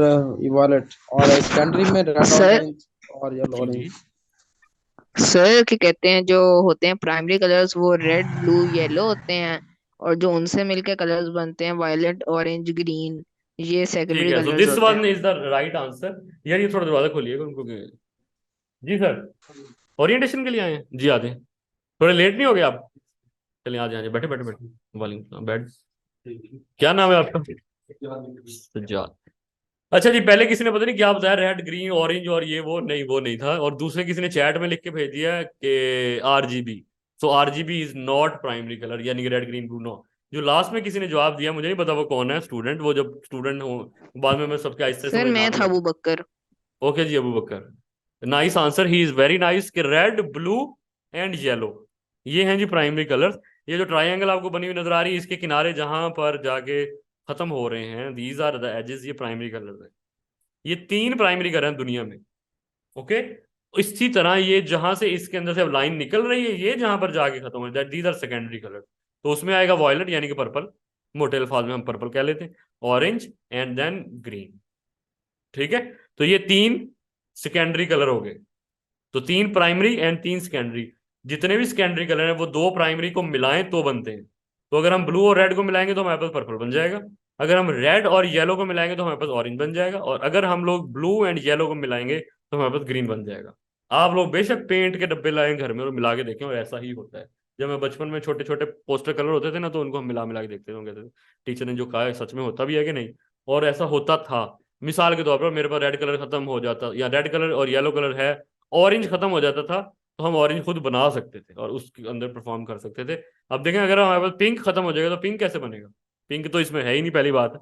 [SPEAKER 3] वायलेट। और सेकेंडरी में रेड,
[SPEAKER 2] सर
[SPEAKER 3] ऑरेंज और येलो,
[SPEAKER 1] जी जी।
[SPEAKER 3] ऑरेंज।
[SPEAKER 2] सर क्या कहते हैं, जो होते हैं प्राइमरी कलर्स वो रेड ब्लू येलो होते हैं, और जो उनसे मिलके कलर्स बनते हैं वायलेट ऑरेंज ग्रीन, ये
[SPEAKER 1] ठीक
[SPEAKER 2] सेकेंडरी
[SPEAKER 1] है, सो
[SPEAKER 2] कलर्स
[SPEAKER 1] दिस
[SPEAKER 2] होते
[SPEAKER 1] वन
[SPEAKER 2] हैं।
[SPEAKER 1] Is the right answer. यार ये थोड़ा दरवाजा खोलिएगा उनको जी सर, ओरिएंटेशन के लिए आए हैं जी, आते हैं। थोड़े लेट नहीं हो गए आप? चलिए आ जाए, बैठे बैठे बैठे। वालेकुम बैठ। क्या नाम है आपका? सज्जाद। अच्छा जी, पहले किसी ने पता नहीं क्या बताया, रेड ग्रीन ऑरेंज और ये वो नहीं था। और दूसरे किसी ने चैट में लिख के भेज दिया कि RGB. So RGB is not primary colour, यानी कि रेड ग्रीन ब्लू नो। जो लास्ट में किसी ने जवाब दिया मुझे नहीं पता वो कौन है स्टूडेंट, वो जब स्टूडेंट हो बाद में मैं सबके आहिस्ते
[SPEAKER 2] सर
[SPEAKER 1] समझ
[SPEAKER 2] मैं
[SPEAKER 1] नाम
[SPEAKER 2] था
[SPEAKER 1] लेता।
[SPEAKER 2] अबू बकर।
[SPEAKER 1] ओके जी, Abu Bakr. Nice answer, he is very nice. कि रेड ब्लू एंड येलो ये हैं जी प्राइमरी कलर्स। ये जो ट्राइंगल आपको बनी हुई नजर आ रही है, इसके किनारे जहां पर जाके खत्म हो रहे हैं, दीज आर द एजेस, ये प्राइमरी कलर्स हैं। ये तीन प्राइमरी कलर हैं दुनिया में। ओके, इसी तरह ये जहां से इसके अंदर से अब लाइन निकल रही है, ये जहां पर जाके खत्म हो जाए, दीज आर सेकेंडरी कलर। तो उसमें आएगा वॉयलेट यानी कि पर्पल, मोटे अल्फाज में हम पर्पल कह लेते हैं, ऑरेंज एंड देन ग्रीन। ठीक है, तो ये तीन सेकेंडरी कलर हो गए। तो तीन प्राइमरी एंड तीन सेकेंडरी। जितने भी सेकेंडरी कलर हैं वो दो प्राइमरी को मिलाएं तो बनते हैं। तो अगर हम ब्लू और रेड को मिलाएंगे तो हमारे पास पर्पल बन जाएगा। अगर हम रेड और येलो को मिलाएंगे तो हमारे पास ऑरेंज बन जाएगा। और अगर हम लोग ब्लू एंड येलो को मिलाएंगे तो हमारे पास ग्रीन बन जाएगा। आप लोग बेशक पेंट के डब्बे लाएं घर में और मिला के देखें, और ऐसा ही होता है। जब मैं बचपन में छोटे छोटे पोस्टर कलर होते थे ना, तो उनको हम मिला मिला के देखते थे, कहते थे टीचर ने जो कहा है सच में होता भी है कि नहीं। और ऐसा होता था। मिसाल के तौर पर मेरे पास रेड कलर खत्म हो जाता, या रेड कलर और येलो कलर है, ऑरेंज खत्म हो जाता था, तो हम ऑरेंज खुद बना सकते थे और उसके अंदर परफॉर्म कर सकते थे। अब देखें, अगर हमारे पास पिंक खत्म हो जाएगा तो पिंक कैसे बनेगा? पिंक तो इसमें है ही नहीं, पहली बात है।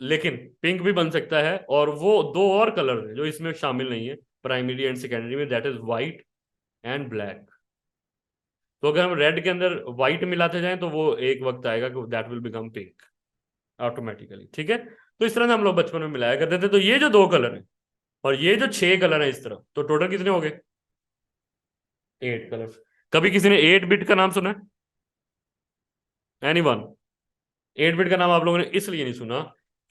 [SPEAKER 1] लेकिन पिंक भी बन सकता है, और वो दो और कलर है जो इसमें शामिल नहीं है प्राइमरी एंड सेकेंडरी में, that is white and black. तो अगर हम रेड के अंदर व्हाइट मिलाते जाएं तो वो एक वक्त आएगा कि that will become pink automatically. ठीक है, तो इस तरह से हम लोग बचपन में मिलाया करते थे। तो ये जो दो कलर है और ये जो छह कलर है इस तरह, तो टोटल कितने हो गए? 8 कलर। कभी किसी ने 8 बिट का नाम सुना है? एनीवन? 8 बिट का नाम आप लोगों ने इसलिए नहीं सुना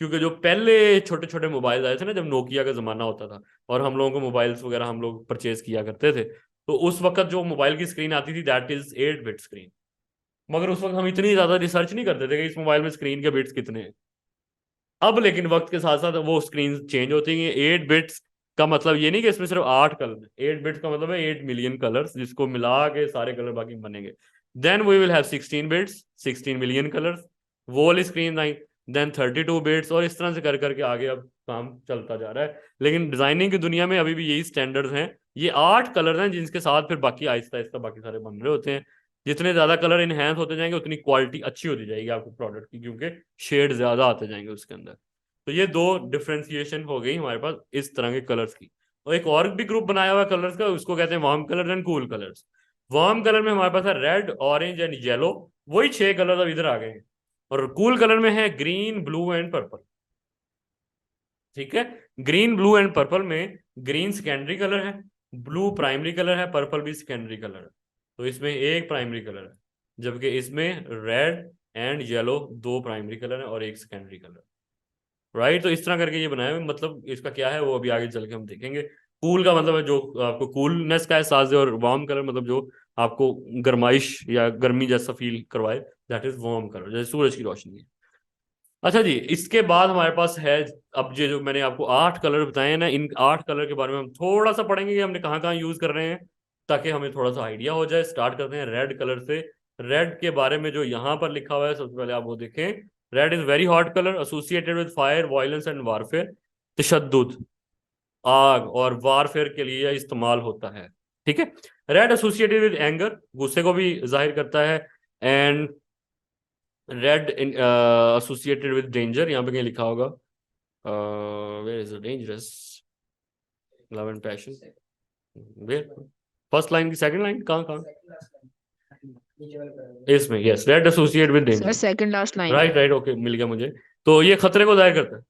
[SPEAKER 1] क्योंकि जो पहले छोटे छोटे मोबाइल आए थे ना, जब नोकिया का जमाना होता था और हम लोगों को मोबाइल्स वगैरह हम लोग परचेज किया करते थे, तो उस वक्त जो मोबाइल की स्क्रीन आती थी दैट इज 8 बिट स्क्रीन। मगर उस वक्त हम इतनी ज्यादा रिसर्च नहीं करते थे कि इस मोबाइल में स्क्रीन के बिट्स कितने हैं। अब लेकिन वक्त के साथ साथ वो स्क्रीन चेंज होती है। 8 बिट्स का मतलब ये नहीं कि इसमें सिर्फ 8 कलर है। 8 बिट्स का मतलब है 8 मिलियन कलर्स, जिसको मिला के सारे कलर बाकी बनेंगे। Then we will have 16 bits, 16 million colours, वो वाली स्क्रीन आई। देन 32 बिट्स, और इस तरह से कर करके आगे अब काम चलता जा रहा है। लेकिन डिजाइनिंग की दुनिया में अभी भी यही स्टैंडर्ड्स हैं। ये 8 कलर हैं जिनके साथ फिर बाकी आहिस्ता आहिस्ता बाकी सारे बन रहे होते हैं। जितने ज्यादा कलर इनहेंस होते जाएंगे उतनी क्वालिटी अच्छी होती जाएगी आपको प्रोडक्ट की, क्योंकि शेड ज्यादा आते जाएंगे उसके अंदर। तो ये दो डिफ्रेंसिएशन हो गई हमारे पास इस तरह के कलर्स की। और एक और भी ग्रुप बनाया हुआ कलर्स का, उसको कहते हैं warm colour and cool colours. Warm colour में हमारे पास है रेड, ऑरेंज एंड येलो, वही 6 कलर अब इधर आ गए हैं। और कूल कलर में है ग्रीन, ब्लू एंड पर्पल। ठीक है, ग्रीन ब्लू एंड पर्पल में ग्रीन सेकेंडरी कलर है, ब्लू प्राइमरी कलर है, पर्पल भी सेकेंडरी कलर है। तो इसमें एक प्राइमरी कलर है, जबकि इसमें रेड एंड येलो दो प्राइमरी कलर है और एक सेकेंडरी कलर। राइट, तो इस तरह करके ये बनाया है। मतलब इसका क्या है वो अभी आगे चल के हम देखेंगे। कूल का मतलब है जो आपको कूलनेस का एहसास दे, और वार्म कलर मतलब जो आपको गर्माइश या गर्मी जैसा फील करवाए, दैट इज वार्म कलर, जैसे सूरज की रोशनी है। अच्छा जी, इसके बाद हमारे पास है, अब ये जो मैंने आपको 8 कलर बताए हैं ना, इन 8 कलर के बारे में हम थोड़ा सा पढ़ेंगे कि हमने कहाँ कहाँ यूज कर रहे हैं, ताकि हमें थोड़ा सा आइडिया हो जाए। स्टार्ट करते हैं रेड कलर से। रेड के बारे में जो यहाँ पर लिखा हुआ है, सबसे पहले आप वो देखें। Red is very hot colour associated with fire, violence and warfare. तशद्दुद, आग और वारफेयर के लिए यह इस्तेमाल होता है। ठीक है। रेड एसोसिएटेड विद एंगर, गुस्से को भी जाहिर करता है। And red associated with danger, यहाँ पे कहीं लिखा होगा, where is dangerous, love and passion, where, first line की सेकंड लाइन कहाँ कहाँ, इसमें, yes, red associate with
[SPEAKER 2] sir
[SPEAKER 1] danger.
[SPEAKER 2] Second last line.
[SPEAKER 1] Right right, okay, मिल गया मुझे। तो ये खतरे को जाहिर करता है।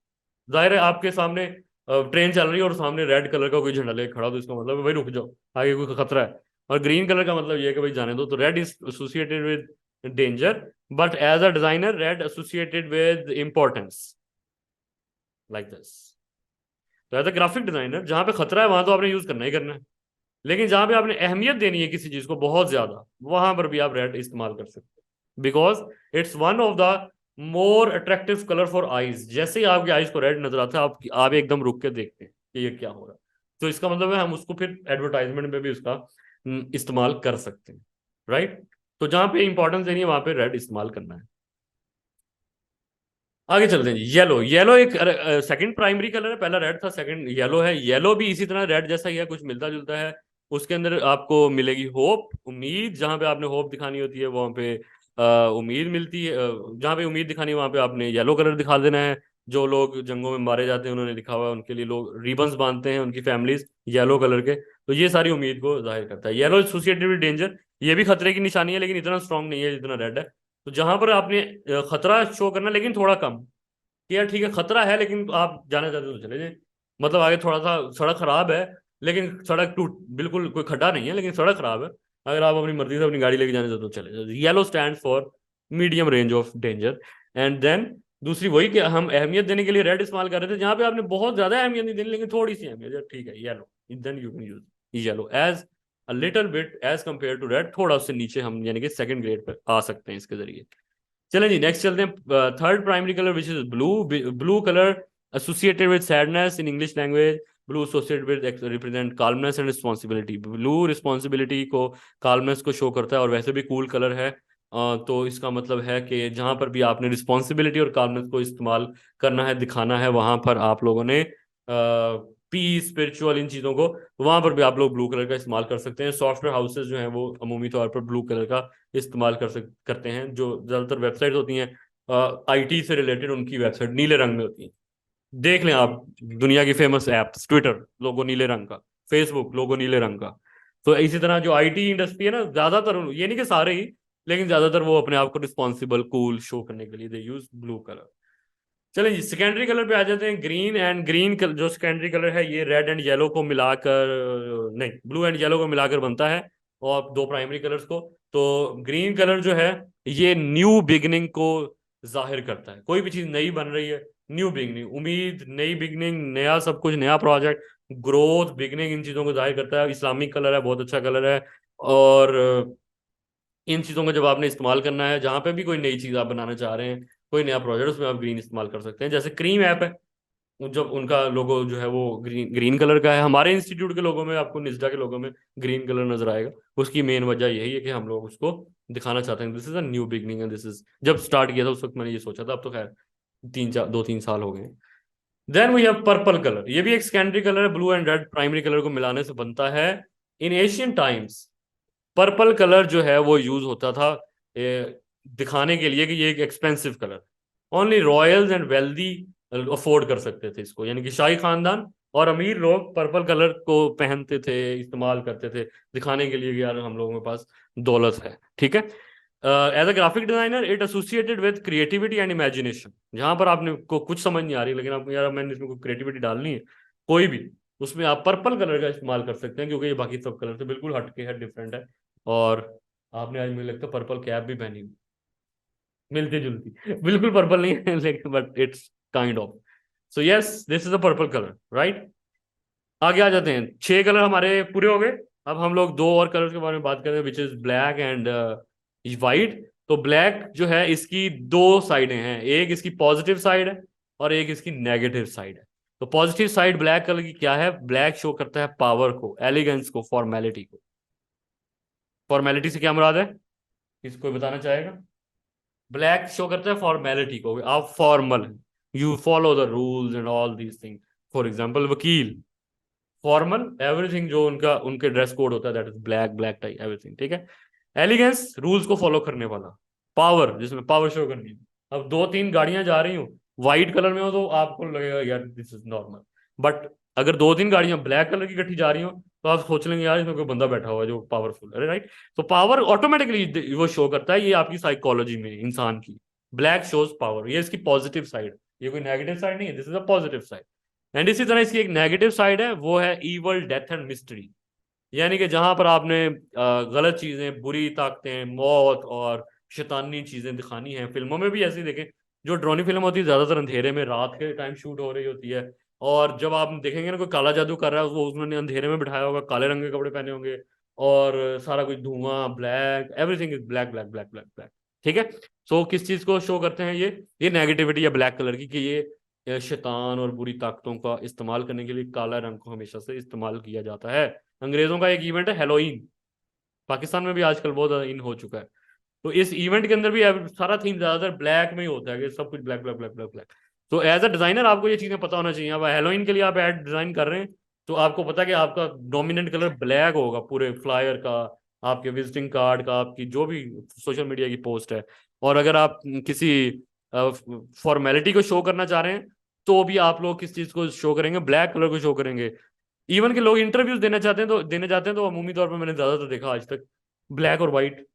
[SPEAKER 1] जाहिर है आपके सामने ट्रेन चल रही है और सामने रेड कलर का कोई झंडा लेके खड़ा, तो इसका मतलब है भाई रुक जाओ, आगे कोई खतरा है। और ग्रीन कलर का मतलब ये है कि भाई जाने दो। तो red is associated with danger, but as a designer red associated with importance, like this. तो एज अ ग्राफिक डिजाइनर जहां पे खतरा है वहां तो आपने यूज करना ही करना है, लेकिन जहां पे आपने अहमियत देनी है किसी चीज को बहुत ज्यादा, वहां पर भी आप रेड इस्तेमाल कर सकते हैं, because it's one of the more attractive colour for eyes. जैसे ही आपकी आईज को रेड नजर आता है, आप एकदम रुक के देखते हैं कि ये क्या हो रहा है। तो इसका मतलब है हम उसको फिर एडवर्टाइजमेंट में भी उसका इस्तेमाल कर सकते हैं। राइट, तो जहां पे इंपॉर्टेंस देनी है वहां पे रेड इस्तेमाल करना है। आगे चलते हैं जी। येलो, येलो एक सेकंड प्राइमरी कलर है, पहला रेड था, सेकंड येलो है। येलो भी इसी तरह रेड जैसा ही है, कुछ मिलता जुलता है। उसके अंदर आपको मिलेगी होप, उम्मीद। जहां पे आपने होप दिखानी होती है वहां पे उम्मीद मिलती है। जहां पे उम्मीद दिखानी है वहां पे आपने येलो कलर दिखा देना है। जो लोग जंगों में मारे जाते हैं उन्होंने लिखा हुआ है, उनके लिए लोग रिबन्स बांधते हैं, उनकी फैमिलीज, येलो कलर के। तो ये सारी उम्मीद को जाहिर करता है। येलो एसोसिएटेड विद डेंजर, ये भी खतरे की निशानी है, लेकिन इतना स्ट्रांग नहीं है जितना रेड है। तो जहां पर आपने खतरा शो करना, लेकिन थोड़ा कम, कि यार ठीक है खतरा है लेकिन आप जाना चाहते हो तो चले जाए। मतलब आगे थोड़ा सा सड़क खराब है, लेकिन सड़क टूट, बिल्कुल कोई खड्डा नहीं है लेकिन सड़क खराब है, अगर आप अपनी मर्जी से अपनी गाड़ी लेके जाना चाहते हो तो चले जाए। Yellow stand for medium range of danger. And then दूसरी वही कि हम अहमियत देने के लिए रेड इस्तेमाल कर रहे थे, जहां पे आपने बहुत ज्यादा अहमियत नहीं देनी लेकिन थोड़ी सी अहमियत, ठीक है yellow, then you can use yellow as a little bit as compare to red, थोड़ा उससे नीचे हम यानी कि सेकंड ग्रेड पर आ सकते हैं इसके जरिए। चलें जी, नेक्स्ट चलते हैं। Third primary colour which is blue. Blue colour associated with sadness in English language. Blue associated with represent calmness and responsibility. Blue responsibility को, काल्मनेस को शो करता है, और वैसे भी कूल कलर है। तो इसका मतलब है कि जहां पर भी आपने रिस्पॉन्सिबिलिटी और काल्मनेस को इस्तेमाल करना है, दिखाना है, वहां पर आप लोगों ने पीस, स्पिरिचुअल, इन चीज़ों को, वहां पर भी आप लोग ब्लू कलर का इस्तेमाल कर सकते हैं। सॉफ्टवेयर हाउसेज जो हैं वो अमूमी तौर पर ब्लू कलर का इस्तेमाल करते हैं। जो ज़्यादातर वेबसाइट होती हैं आईटी से रिलेटेड, उनकी वेबसाइट नीले रंग में होती है। देख लें आप, दुनिया की फेमस ऐप्स, ट्विटर लोगो नीले रंग का, फेसबुक लोगो नीले रंग का। तो इसी तरह जो आईटी इंडस्ट्री है ना, ज्यादातर, ये नहीं कि सारे ही, लेकिन ज्यादातर वो अपने आप को रिस्पॉन्सिबल, कूल शो करने के लिए दे यूज ब्लू कलर। चलिए जी, सेकेंडरी कलर पे आ जाते हैं। ग्रीन एंड ग्रीन जो सेकेंडरी कलर है, ये रेड एंड येलो को मिलाकर, नहीं, ब्लू एंड येलो को मिलाकर बनता है, और दो प्राइमरी कलर्स को। तो ग्रीन कलर जो है ये न्यू बिगनिंग को जाहिर करता है। कोई भी चीज नई बन रही है, न्यू बिगनिंग, उम्मीद, नई बिगनिंग, नया सब कुछ, नया प्रोजेक्ट, ग्रोथ, बिगनिंग, इन चीजों को जाहिर करता है। इस्लामिक कलर है, बहुत अच्छा कलर है। और इन चीज़ों को जब आपने इस्तेमाल करना है, जहां पे भी कोई नई चीज़ आप बनाना चाह रहे हैं, कोई नया प्रोजेक्ट, उसमें आप ग्रीन इस्तेमाल कर सकते हैं। जैसे क्रीम ऐप है, जब उनका लोगो जो है वो ग्रीन ग्रीन कलर का है। हमारे इंस्टीट्यूट के लोगों में, आपको निजदा के लोगों में ग्रीन कलर नजर आएगा। उसकी मेन वजह यही है कि हम लोग उसको दिखाना चाहते हैं, this is a new beginning and this is, जब स्टार्ट किया था उस वक्त मैंने ये सोचा था, अब तो खैर 2-3 साल हो गए। Then we have purple colour, ये भी एक सेकेंडरी कलर है। Blue and red primary colour को मिलाने से बनता है। In Asian times purple colour जो है वो यूज होता था दिखाने के लिए कि ये एक expensive colour, only Royals and wealthy afford कर सकते थे इसको, यानी कि शाही खानदान और अमीर लोग पर्पल कलर को पहनते थे, इस्तेमाल करते थे, दिखाने के लिए कि यार हम लोगों के पास दौलत है। ठीक है। As a graphic designer it associated with creativity and imagination. जहां पर आपने को कुछ समझ नहीं आ रही, लेकिन आपको यार मैंने इसमें कोई क्रिएटिविटी डालनी है, कोई भी, उसमें आप पर्पल कलर का इस्तेमाल कर सकते हैं, क्योंकि ये बाकी सब कलर से बिल्कुल हटके है, डिफरेंट है। और आपने आज मुझे लगता है पर्पल कैप भी पहनी हुई, मिलती जुलती, बिल्कुल पर्पल नहीं है लेकिन but it's kind of. So yes, this is a purple colour, right. आगे आ जाते हैं, 6 कलर हमारे पूरे हो गए। अब हम लोग दो और कलर के बारे में बात करें, which is black and white. तो ब्लैक जो है इसकी दो साइडें हैं, एक इसकी पॉजिटिव साइड है और एक इसकी नेगेटिव साइड है। तो पॉजिटिव साइड ब्लैक कलर की क्या है? ब्लैक शो करता है पावर को, एलिगेंस को, फॉर्मेलिटी को। फॉर्मेलिटी से क्या मुराद है, किसको बताना चाहेगा? ब्लैक शो करता है फॉर्मेलिटी को, आप फॉर्मल हैं, you follow the rules and all these thing. For example वकील, फॉर्मल, एवरीथिंग जो उनका उनके ड्रेस कोड होता है that is black, black tie, everything, ठीक है। एलिगेंस, रूल्स को फॉलो करने वाला। पावर, जिसमें पावर शो करनी है। अब दो तीन गाड़ियां जा रही हो व्हाइट कलर में हो तो आपको लगेगा यार दिस इज नॉर्मल, बट अगर दो तीन गाड़ियां ब्लैक कलर की इकट्ठी जा रही हो तो आप सोच लेंगे यार इसमें कोई बंदा बैठा हुआ है जो पावरफुल है, राइट। तो पावर ऑटोमेटिकली वो शो करता है, ये आपकी साइकोलॉजी में इंसान की। ब्लैक शोज पावर, ये इसकी पॉजिटिव साइड, ये कोई नेगेटिव साइड नहीं है, this is a positive side. And इसी तरह इसकी एक नेगेटिव साइड है, वो है ईवल, डेथ एंड मिस्ट्री। यानी कि जहां पर आपने गलत चीजें, बुरी ताकतें, मौत और शैतानी चीजें दिखानी है, फिल्मों में भी ऐसे ही देखें। जो ड्रोनी फिल्म होती है ज्यादातर अंधेरे में रात के टाइम शूट हो रही होती है, और जब आप देखेंगे ना कोई काला जादू कर रहा है, वो उन्होंने अंधेरे में बिठाया होगा, काले रंग के कपड़े पहने होंगे, और सारा कुछ धुआं, black, everything is black black black black black, ठीक है। सो किस चीज को शो करते हैं ये नेगेटिविटी या ब्लैक कलर की, कि ये शैतान और बुरी ताकतों का इस्तेमाल करने के लिए काला रंग को हमेशा से इस्तेमाल किया जाता है। अंग्रेजों का एक इवेंट है हेलोइन, पाकिस्तान में भी आजकल बहुत इन हो चुका है। तो इस इवेंट के अंदर भी सारा थीम ज्यादातर ब्लैक में ही होता है, कि सब कुछ black black black black black. तो एज अ डिजाइनर आपको ये चीजें पता होना चाहिए। अब हेलोइन के लिए आप एड डिजाइन कर रहे हैं तो आपको पता है कि आपका डोमिनेंट कलर ब्लैक होगा, पूरे फ्लायर का, आपके विजिटिंग कार्ड का, आपकी जो भी सोशल मीडिया की पोस्ट है। और अगर आप किसी फॉर्मेलिटी को शो करना चाह रहे हैं तो भी आप लोग किस चीज को शो करेंगे? ब्लैक कलर को शो करेंगे। इवन के लोग इंटरव्यूज देना चाहते हैं तो देने जाते हैं तो अमूमी तौर पर मैंने ज्यादातर देखा आज तक ब्लैक और व्हाइट,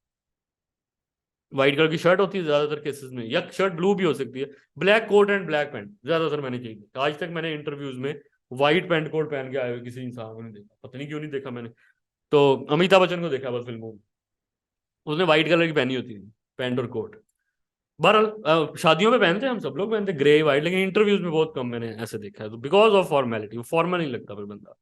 [SPEAKER 1] व्हाइट कलर की शर्ट होती है ज्यादातर केसेस में, या शर्ट ब्लू भी हो सकती है। Black coat and black pant ज्यादातर मैंने देखी आज तक। मैंने इंटरव्यूज में व्हाइट पैंट कोट पहन के आए हुए किसी इंसान को नहीं देखा, पता नहीं क्यों नहीं देखा मैंने। तो अमिताभ बच्चन को देखा बस फिल्मों में, उसने व्हाइट कलर की पहनी होती थी पैंट और कोट। बहरहाल शादियों में पहनते हैं, हम सब लोग पहनते ग्रे व्हाइट, लेकिन इंटरव्यूज में बहुत कम मैंने ऐसे देखा है, तो बिकॉज ऑफ फॉर्मेलिटी, वो फॉर्मल नहीं लगता फिर बंदा।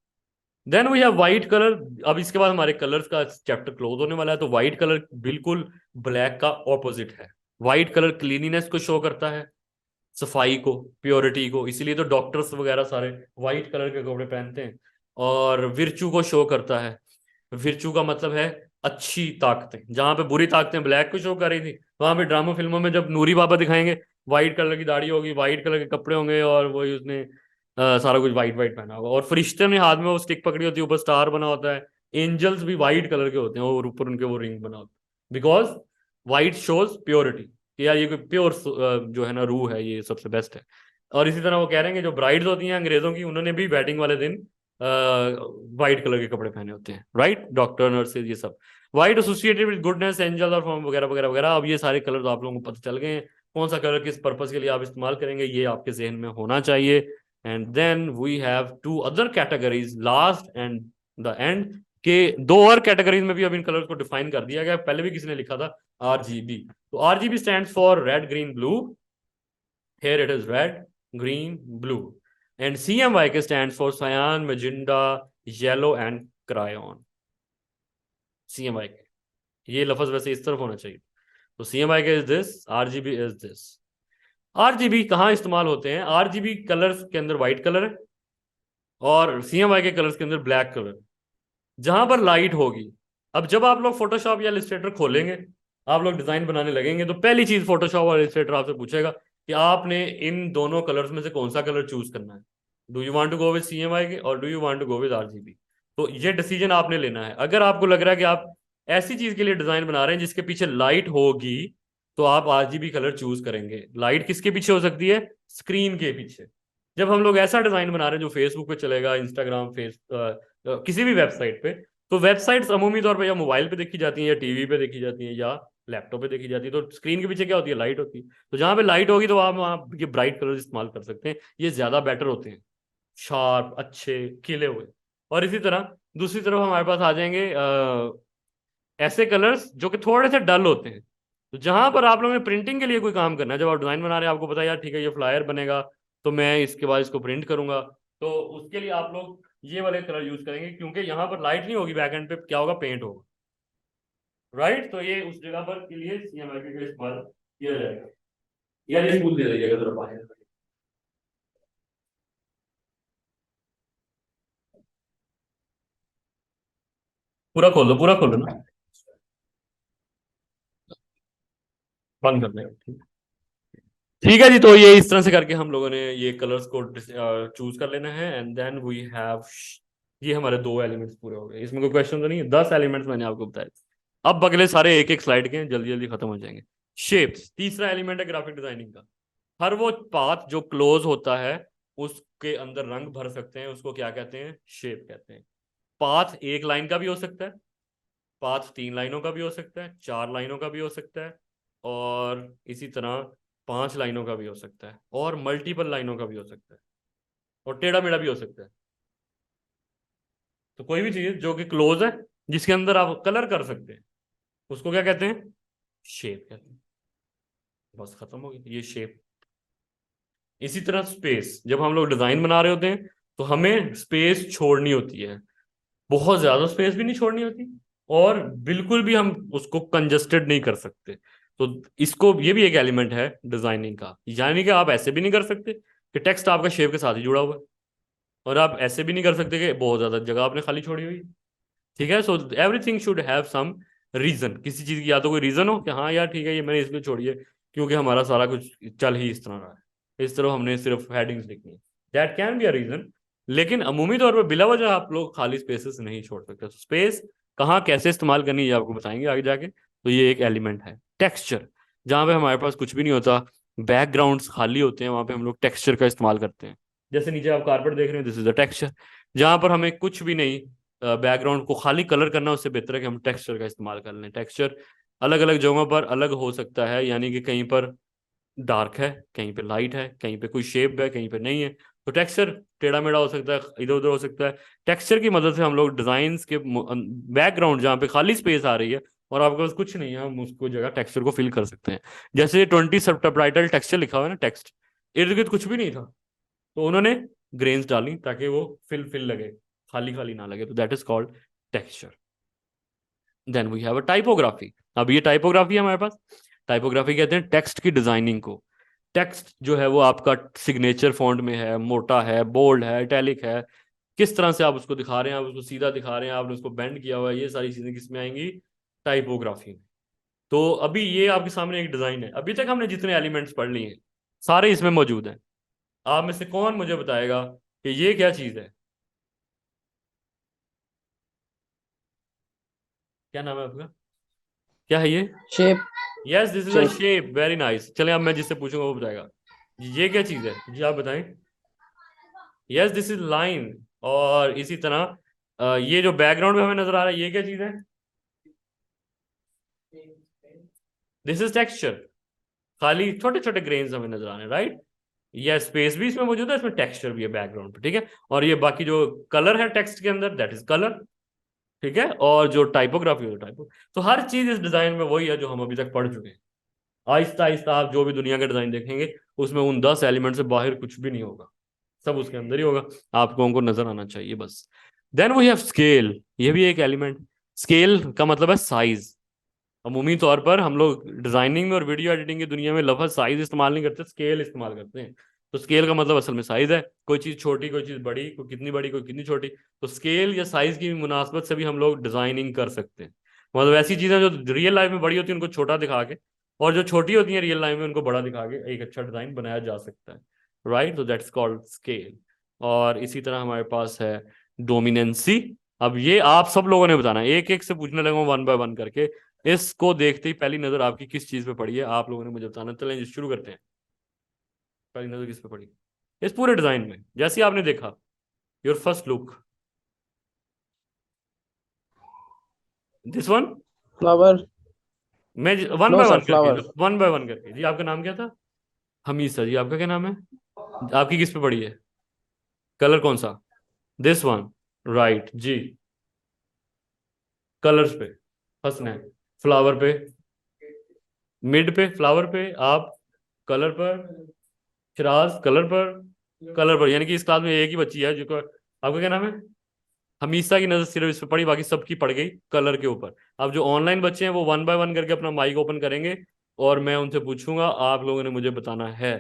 [SPEAKER 1] Then we have white colour. अब इसके बाद हमारे कलर्स का चैप्टर क्लोज होने वाला है। तो व्हाइट कलर बिल्कुल ब्लैक का ऑपोजिट है। व्हाइट कलर क्लीनिनेस को शो करता है, सफाई को, प्योरिटी को, इसीलिए तो डॉक्टर्स वगैरह सारे व्हाइट कलर के कपड़े पहनते हैं। और विर्चू को शो करता है। विर्चू का मतलब है अच्छी ताकतें। जहां पे बुरी ताकतें ब्लैक को शो कर रही थी, वहां पे ड्रामा फिल्मों में जब नूरी बाबा दिखाएंगे, व्हाइट कलर की दाढ़ी होगी, व्हाइट कलर के कपड़े होंगे, और वही उसने सारा कुछ व्हाइट व्हाइट पहना होगा। और फरिश्ते ने हाथ में वो स्टिक पकड़ी होती है, ऊपर स्टार बना होता है। एंजल्स भी व्हाइट कलर के होते हैं और ऊपर उनके वो रिंग बना होता है, बिकॉज व्हाइट शोज प्योरिटी, कि यार ये कोई प्योर जो है ना रूह है, ये सबसे बेस्ट है। और इसी तरह वो कह रहे हैं कि जो ब्राइड्स होती हैं अंग्रेजों की, उन्होंने भी वेडिंग वाले दिन व्हाइट कलर के कपड़े पहने होते हैं, राइट। डॉक्टर, नर्सेज, ये सब white associated with goodness, angel और फॉर्म वगैरह वगैरह वगैरह। अब ये सारे कलर तो आप लोगों को पता चल गए हैं, कौन सा कलर किस पर्पस के लिए आप इस्तेमाल करेंगे, ये आपके जहन में होना चाहिए। And then we have two other categories last and the end, के दो और कैटेगरीज में भी अब इन कलर्स को डिफाइन कर दिया गया। पहले भी किसी ने लिखा था आरजीबी। तो RGB stands for red green blue, here it is red, green, blue. And CMYK stands for cyan, magenta, yellow and crayon. CMYK, ये लफ्ज वैसे इस तरफ होना चाहिए। तो CMYK is this, RGB is this. RGB कहाँ इस्तेमाल होते हैं? RGB कलर्स के अंदर व्हाइट कलर है, और CMYK कलर्स के अंदर ब्लैक कलर, जहां पर लाइट होगी। अब जब आप लोग फोटोशॉप या इलस्ट्रेटर खोलेंगे, आप लोग डिजाइन बनाने लगेंगे, तो पहली चीज फोटोशॉप और इलस्ट्रेटर आपसे पूछेगा कि आपने इन दोनों कलर्स में से कौन सा कलर चूज करना है। Do you want to go with CMYK और do you want to go with RGB? तो ये डिसीजन आपने लेना है। अगर आपको लग रहा है कि आप ऐसी चीज के लिए डिजाइन बना रहे हैं जिसके पीछे लाइट होगी, तो आप RGB कलर चूज करेंगे। लाइट किसके पीछे हो सकती है? स्क्रीन के पीछे। जब हम लोग ऐसा डिजाइन बना रहे हैं जो फेसबुक पे चलेगा, इंस्टाग्राम, किसी भी वेबसाइट पे, तो वेबसाइट्स अमूमी तौर पे या मोबाइल पे देखी जाती हैं, या टीवी पे देखी जाती हैं, या लैपटॉप पे देखी जाती है। तो स्क्रीन के पीछे क्या होती है? लाइट होती है। तो जहां पे लाइट होगी तो आप वहां ये ब्राइट कलर इस्तेमाल कर सकते हैं, ये ज्यादा बेटर होते हैं, शार्प, अच्छे, खिले हुए। और इसी तरह दूसरी तरफ हमारे पास आ जाएंगे ऐसे कलर्स जो कि थोड़े से डल होते हैं। तो जहां पर आप लोगों ने प्रिंटिंग के लिए कोई काम करना है, जब आप डिजाइन बना रहे हैं, आपको पता है यार ठीक है ये फ्लायर बनेगा, तो मैं इसके बाद इसको प्रिंट करूंगा, तो उसके लिए आप लोग ये वाले कलर यूज करेंगे, क्योंकि यहाँ पर लाइट नहीं होगी, बैक एंड पे क्या होगा, पेंट होगा। राइट, तो ये उस जगह पर के लिए CMYK का इस्तेमाल किया जाएगा। यार ये स्कूल दे दीजिएगा जरा बाहर। पूरा खोल दो, पूरा खोल दो ना, बंद कर दें। ठीक है जी, तो ये इस तरह से करके हम लोगों ने ये कलर्स को चूज कर लेना है, एंड देन वी हैव, ये हमारे 2 एलिमेंट्स पूरे हो गए। इसमें कोई क्वेश्चन तो नहीं है, 10 एलिमेंट्स मैंने आपको बताए। अब अगले सारे एक एक स्लाइड के हैं, जल्दी जल्दी खत्म हो जाएंगे। शेप्स तीसरा एलिमेंट है ग्राफिक डिजाइनिंग का। हर वो पाथ जो क्लोज होता है उसके अंदर रंग भर सकते हैं, उसको क्या कहते हैं, शेप कहते हैं। पाथ एक लाइन का भी हो सकता है, पाथ 3 लाइनों का भी हो सकता है, 4 लाइनों का भी हो सकता है, और इसी तरह 5 लाइनों का भी हो सकता है, और मल्टीपल लाइनों का भी हो सकता है, और टेढ़ा मेढ़ा भी हो सकता है। तो कोई भी चीज जो कि क्लोज है, जिसके अंदर आप कलर कर सकते हैं, उसको क्या कहते हैं, शेप कहते हैं। बस खत्म हो गई ये शेप। इसी तरह स्पेस, जब हम लोग डिजाइन बना रहे होते हैं तो हमें स्पेस छोड़नी होती है, बहुत ज्यादा स्पेस भी नहीं छोड़नी होती, और बिल्कुल भी हम उसको कंजस्टेड नहीं कर सकते। तो इसको, ये भी एक एलिमेंट है डिजाइनिंग का, यानी कि आप ऐसे भी नहीं कर सकते कि टेक्स्ट आपका शेप के साथ ही जुड़ा हुआ है, और आप ऐसे भी नहीं कर सकते कि बहुत ज्यादा जगह आपने खाली छोड़ी हुई है। ठीक है, so everything should have some reason, किसी चीज की या तो कोई रीजन हो कि हाँ यार ठीक है ये मैंने इसलिए छोड़ी है क्योंकि हमारा सारा कुछ चल ही इस तरह रहा है, इस तरह हमने सिर्फ हेडिंग्स लिखनी है, that can be a reason. लेकिन अमूमी तौर पर बिला वजह आप लोग खाली स्पेसेस नहीं छोड़ सकते। स्पेस कहाँ कैसे इस्तेमाल करनी है ये आपको बताएंगे आगे जाके। तो ये एक एलिमेंट है। टेक्सचर, जहाँ पे हमारे पास कुछ भी नहीं होता, बैकग्राउंड्स खाली होते हैं, वहां पे हम लोग टेक्सचर का इस्तेमाल करते हैं। जैसे नीचे आप कारपेट देख रहे हैं, दिस इज अ टेक्सचर। जहां पर हमें कुछ भी नहीं, बैकग्राउंड को खाली कलर करना, उससे बेहतर है कि हम टेक्सचर का इस्तेमाल कर लें। टेक्सचर अलग अलग जगहों पर अलग हो सकता है, यानी कि कहीं पर डार्क है, कहीं पे लाइट है, कहीं पे कोई शेप है, कहीं पे नहीं है। तो टेक्सचर टेढ़ा मेढ़ा हो सकता है, इधर उधर हो सकता है। टेक्सचर की मदद से हम लोग डिजाइन के बैकग्राउंड जहाँ पे खाली स्पेस आ रही है और आपके पास कुछ नहीं है, हम उसको जगह टेक्सचर को फिल कर सकते हैं। जैसे 20 सबटाइटल टेक्सचर लिखा हुआ है ना, टेक्स्ट इर्द गिर्द कुछ भी नहीं था, तो उन्होंने ग्रेन्स डाली ताकि वो फिल फिल लगे, खाली खाली ना लगे, तो that is called texture. Then we have a typography. अब ये टाइपोग्राफी है हमारे पास। टाइपोग्राफी कहते हैं टेक्स्ट की डिजाइनिंग को। टेक्स्ट जो है वो आपका सिग्नेचर फॉन्ट में है, मोटा है, बोल्ड है, इटैलिक है, किस तरह से आप उसको दिखा रहे हैं, आप उसको सीधा दिखा रहे हैं, आपने उसको बेंड किया हुआ है, ये सारी चीजें किसमें आएंगी, टाइपोग्राफी में। तो अभी ये आपके सामने एक डिजाइन है, अभी तक हमने जितने एलिमेंट्स पढ़ लिए हैं सारे इसमें मौजूद हैं। आप में से कौन मुझे बताएगा कि ये क्या चीज है, क्या नाम है आपका, क्या है ये,
[SPEAKER 3] shape.
[SPEAKER 1] Yes this is a
[SPEAKER 3] shape.
[SPEAKER 1] Shape, very nice. चले अब मैं जिससे पूछूंगा वो बताएगा ये क्या चीज है, जी आप बताएं। Yes this is line. और इसी तरह ये जो बैकग्राउंड में हमें नजर आ रहा है ये क्या चीज है, दिस इज टेक्सचर। खाली छोटे छोटे ग्रेन्स हमें नजर आ रहे हैं, राइट। यह स्पेस भी इसमें मौजूद है, इसमें टेक्सचर भी है बैकग्राउंड पे, ठीक है। और ये बाकी जो कलर है टेक्स्ट के अंदर, दैट इज कलर, ठीक है। और जो टाइपोग्राफी हो, टाइपो, तो हर चीज इस डिजाइन में वही है जो हम अभी तक पढ़ चुके हैं। आहिस्ता आहिस्ता आप जो भी दुनिया का डिजाइन देखेंगे उसमें उन 10 एलिमेंट से बाहर कुछ भी नहीं होगा, सब उसके अंदर ही होगा, आपको उनको नजर आना चाहिए बस। देन वी हैव स्केल, ये भी एक एलिमेंट। स्केल का मतलब है साइज। अमूमी तौर पर हम लोग डिजाइनिंग में और वीडियो एडिटिंग की दुनिया में लफ्ज साइज इस्तेमाल नहीं करते, स्केल इस्तेमाल करते हैं। तो स्केल का मतलब असल में साइज है, कोई चीज छोटी, कोई चीज बड़ी, कोई कितनी बड़ी, कोई कितनी छोटी। तो स्केल या साइज की मुनासबत से भी हम लोग डिजाइनिंग कर सकते हैं। मतलब ऐसी चीजें जो रियल लाइफ में बड़ी होती है उनको छोटा दिखा के, और जो छोटी होती है रियल लाइफ में उनको बड़ा दिखा के एक अच्छा डिजाइन बनाया जा सकता है, राइट। तो दैट्स कॉल्ड स्केल। और इसी तरह हमारे पास है डोमिनेंसी। अब ये आप सब लोगों ने बताना है, एक एक से पूछने लगा 1 बाय 1 करके। इसको देखते ही पहली नजर आपकी किस चीज पे पड़ी है आप लोगों ने मुझे बताना। चलें शुरू करते हैं। पहली नजर किस पे पड़ी इस पूरे डिजाइन में, जैसे आपने देखा, your first look, this one.
[SPEAKER 3] Flower.
[SPEAKER 1] मैं one
[SPEAKER 3] no
[SPEAKER 1] by one
[SPEAKER 3] sir,
[SPEAKER 1] करके,
[SPEAKER 3] फ्लावर।
[SPEAKER 1] 1 बाय 1 करके। जी आपका नाम क्या था, हमीद सर। जी आपका क्या नाम है, आपकी किस पे पड़ी है, कलर कौन सा, दिस वन, राइट जी, कलर्स पे। हंसना है। फ्लावर पे, मिड पे, फ्लावर पे, आप कलर पर, शिराज कलर पर, कलर पर। यानी कि इस क्लास में एक ही बच्ची है जिसको, आपका क्या नाम है, हमीसा की नजर सिर्फ इस पे पड़ी, बाकी सबकी पड़ गई कलर के ऊपर। अब जो ऑनलाइन बच्चे हैं वो वन बाय वन करके अपना माइक ओपन करेंगे और मैं उनसे पूछूंगा, आप लोगों ने मुझे बताना है।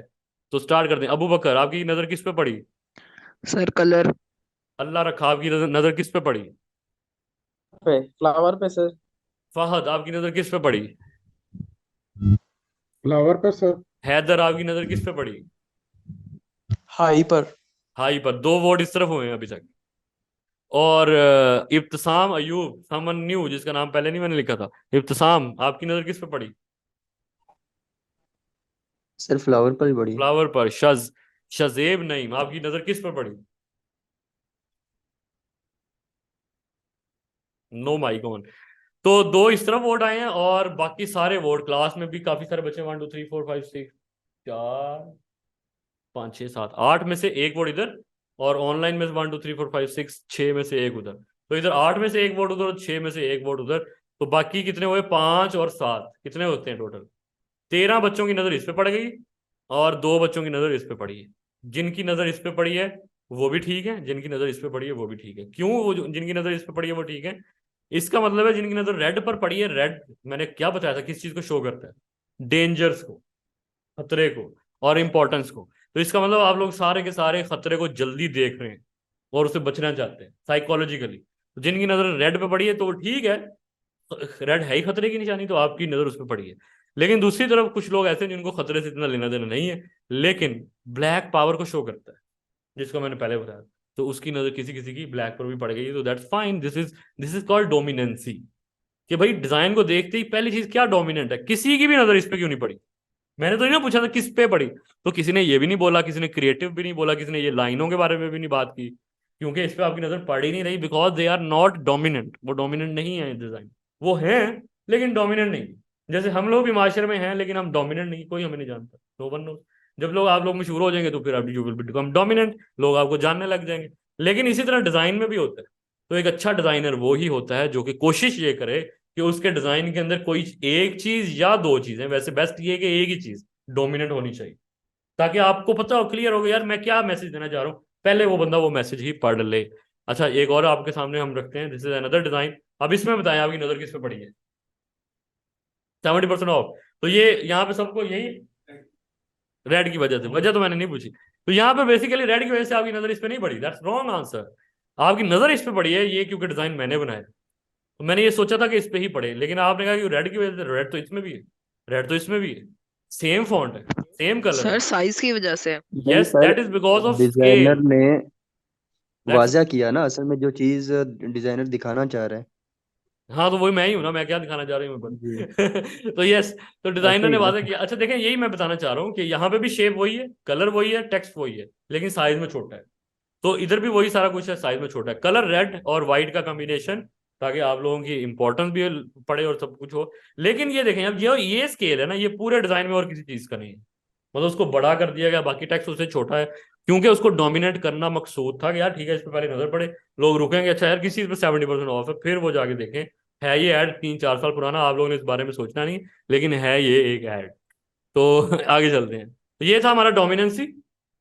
[SPEAKER 1] तो स्टार्ट करते हैं। अबू बकर, आपकी नजर किस पे पड़ी?
[SPEAKER 2] Sir colour.
[SPEAKER 1] अल्लाह रखा, आपकी नजर किस पे पड़ी?
[SPEAKER 3] पे, फ्लावर पे सर।
[SPEAKER 1] फहद, आपकी नजर किस पे पड़ी?
[SPEAKER 3] फ्लावर पे सर।
[SPEAKER 1] हैदर, आपकी नजर किस पे पड़ी?
[SPEAKER 4] हाई पर।
[SPEAKER 1] हाई पर। दो वोट इस तरफ हुए हैं अभी तक। और इब्तिसाम अयूब, समन न्यू, जिसका नाम पहले नहीं मैंने लिखा था, इब्तिसाम, आपकी नजर किस पे पड़ी?
[SPEAKER 4] सर फ्लावर पर ही बड़ी है।
[SPEAKER 1] फ्लावर पर। शजेब नईम, आपकी नजर किस पे पड़ी? No mic on. तो दो इस तरफ वोट आए हैं और बाकी सारे वोट, क्लास में भी काफी सारे बच्चे, 1 2 3 4 5 6 4 5 6 7 8 में से एक वोट इधर, और ऑनलाइन में से 1 2 3 4 5 6 6 में से एक उधर। तो इधर 8 में से एक वोट उधर और 6 में से एक वोट उधर। तो बाकी कितने हुए? 5 और 7, कितने होते हैं टोटल? 13 बच्चों की नजर इस पे पड़ गई और 2 बच्चों की नजर इस पे पड़ी है। जिनकी नजर इस पे पड़ी है वो भी ठीक है, जिनकी नजर इस पे पड़ी है वो भी ठीक है। क्यों वो जिनकी नजर इस पे पड़ी है वो ठीक है? इसका मतलब है जिनकी नजर रेड पर पड़ी है, रेड मैंने क्या बताया था किस चीज को शो करता है? डेंजर्स को, खतरे को और इंपॉर्टेंस को। तो इसका मतलब आप लोग सारे के सारे खतरे को जल्दी देख रहे हैं और उससे बचना चाहते हैं साइकोलॉजिकली। तो जिनकी नजर रेड पे पड़ी है तो ठीक है, रेड है ही खतरे की निशानी, तो आपकी नजर उस पर पड़ी है। लेकिन दूसरी तरफ कुछ लोग ऐसे हैं जिनको खतरे से इतना लेना देना नहीं है, लेकिन ब्लैक पावर को शो करता है, जिसको मैंने पहले बताया। तो उसकी नजर किसी किसी की ब्लैक पर भी पड़ गई, तो that's fine. This is called dominancy. कि भाई डिजाइन को देखते ही पहली चीज क्या डोमिनेंट है, किसी की भी नजर इस पे क्यों नहीं पड़ी? मैंने तो नहीं ना पूछा था किस पे पड़ी। तो किसी ने ये भी नहीं बोला, किसी ने क्रिएटिव भी नहीं बोला, किसी ने ये लाइनों के बारे में भी नहीं बात की, क्योंकि इस पे आपकी नजर पड़ ही नहीं रही, because they are not dominant. वो डोमिनेंट नहीं है डिजाइन, वो है लेकिन डोमिनेंट नहीं। जैसे हम लोग भी माशरे में हैं लेकिन हम डोमिनेंट नहीं, कोई हमें नहीं जानता, नो वन नोस। जब लोग आप लोग मशहूर हो जाएंगे तो फिर आप यू विल बिकम डोमिनेंट, लोग आपको जानने लग जाएंगे। लेकिन इसी तरह डिजाइन में भी होता है। तो एक अच्छा डिजाइनर वो ही होता है जो कि कोशिश ये करे कि उसके डिजाइन के अंदर कोई एक चीज या दो चीजें, वैसे बेस्ट ये कि एक ही चीज डोमिनेंट होनी चाहिए, ताकि आपको पता हो, क्लियर हो गया यार मैं क्या मैसेज देना चाह रहा हूँ, पहले वो बंदा वो मैसेज ही पढ़ ले। अच्छा, एक और आपके सामने हम रखते हैं, दिस इज अनदर डिजाइन। अब इसमें बताएं आपकी नजर किस पे पड़ी है? 70% ऑफ। तो ये यहाँ पे सबको यही रेड की वजह से, वजह तो मैंने नहीं पूछी। तो यहाँ पे बेसिकली रेड की वजह से आपकी नजर इस पे नहीं पड़ी, दैट्स रॉन्ग आंसर। आपकी नजर इस पे पड़ी है ये क्योंकि डिजाइन मैंने बनाया, तो मैंने ये सोचा था कि इस पे ही पड़े, लेकिन आपने कहा कि रेड की वजह से। रेड तो इसमें भी है, रेड तो इसमें भी है, सेम फॉन्ट है, सेम कलर है।
[SPEAKER 2] सर साइज की वजह से।
[SPEAKER 4] नहीं
[SPEAKER 1] yes,
[SPEAKER 4] sir,
[SPEAKER 1] that is because of
[SPEAKER 4] designer
[SPEAKER 1] scale.
[SPEAKER 4] ने
[SPEAKER 1] दैट्स,
[SPEAKER 4] वाजा किया ना असल में जो चीज डिजाइनर दिखाना चाह रहा है।
[SPEAKER 1] हाँ तो वही मैं ही हूं ना, मैं क्या दिखाना चाह रही हूँ
[SPEAKER 4] जी।
[SPEAKER 1] पर तो यस, तो
[SPEAKER 4] ऐसे
[SPEAKER 1] डिजाइनर
[SPEAKER 4] ही
[SPEAKER 1] ने वादा
[SPEAKER 4] बस।
[SPEAKER 1] किया। अच्छा देखें, यही मैं बताना चाह रहा हूँ कि यहाँ पे भी शेप वही है, कलर वही है, टेक्स्ट वही है, लेकिन साइज में छोटा है। तो इधर भी वही सारा कुछ है, साइज में छोटा है, कलर रेड और व्हाइट का कॉम्बिनेशन, ताकि आप लोगों की इंपॉर्टेंस भी पड़े और सब कुछ हो। लेकिन ये देखें, अब ये स्केल है ना, ये पूरे डिजाइन में और किसी चीज का नहीं है। मतलब उसको बड़ा कर दिया गया, बाकी टेक्स्ट उससे छोटा है, क्योंकि उसको डोमिनेट करना मकसूद था कि यार ठीक है इस पे पहले नजर पड़े, लोग रुकेंगे, अच्छा यार किस चीज पे 70% ऑफ है, फिर वो जाके देखें। है ये ऐड 3 4 साल पुराना, आप लोगों ने इस बारे में सोचना नहीं, लेकिन है ये एक ऐड। तो आगे चलते हैं। तो ये था हमारा dominancy,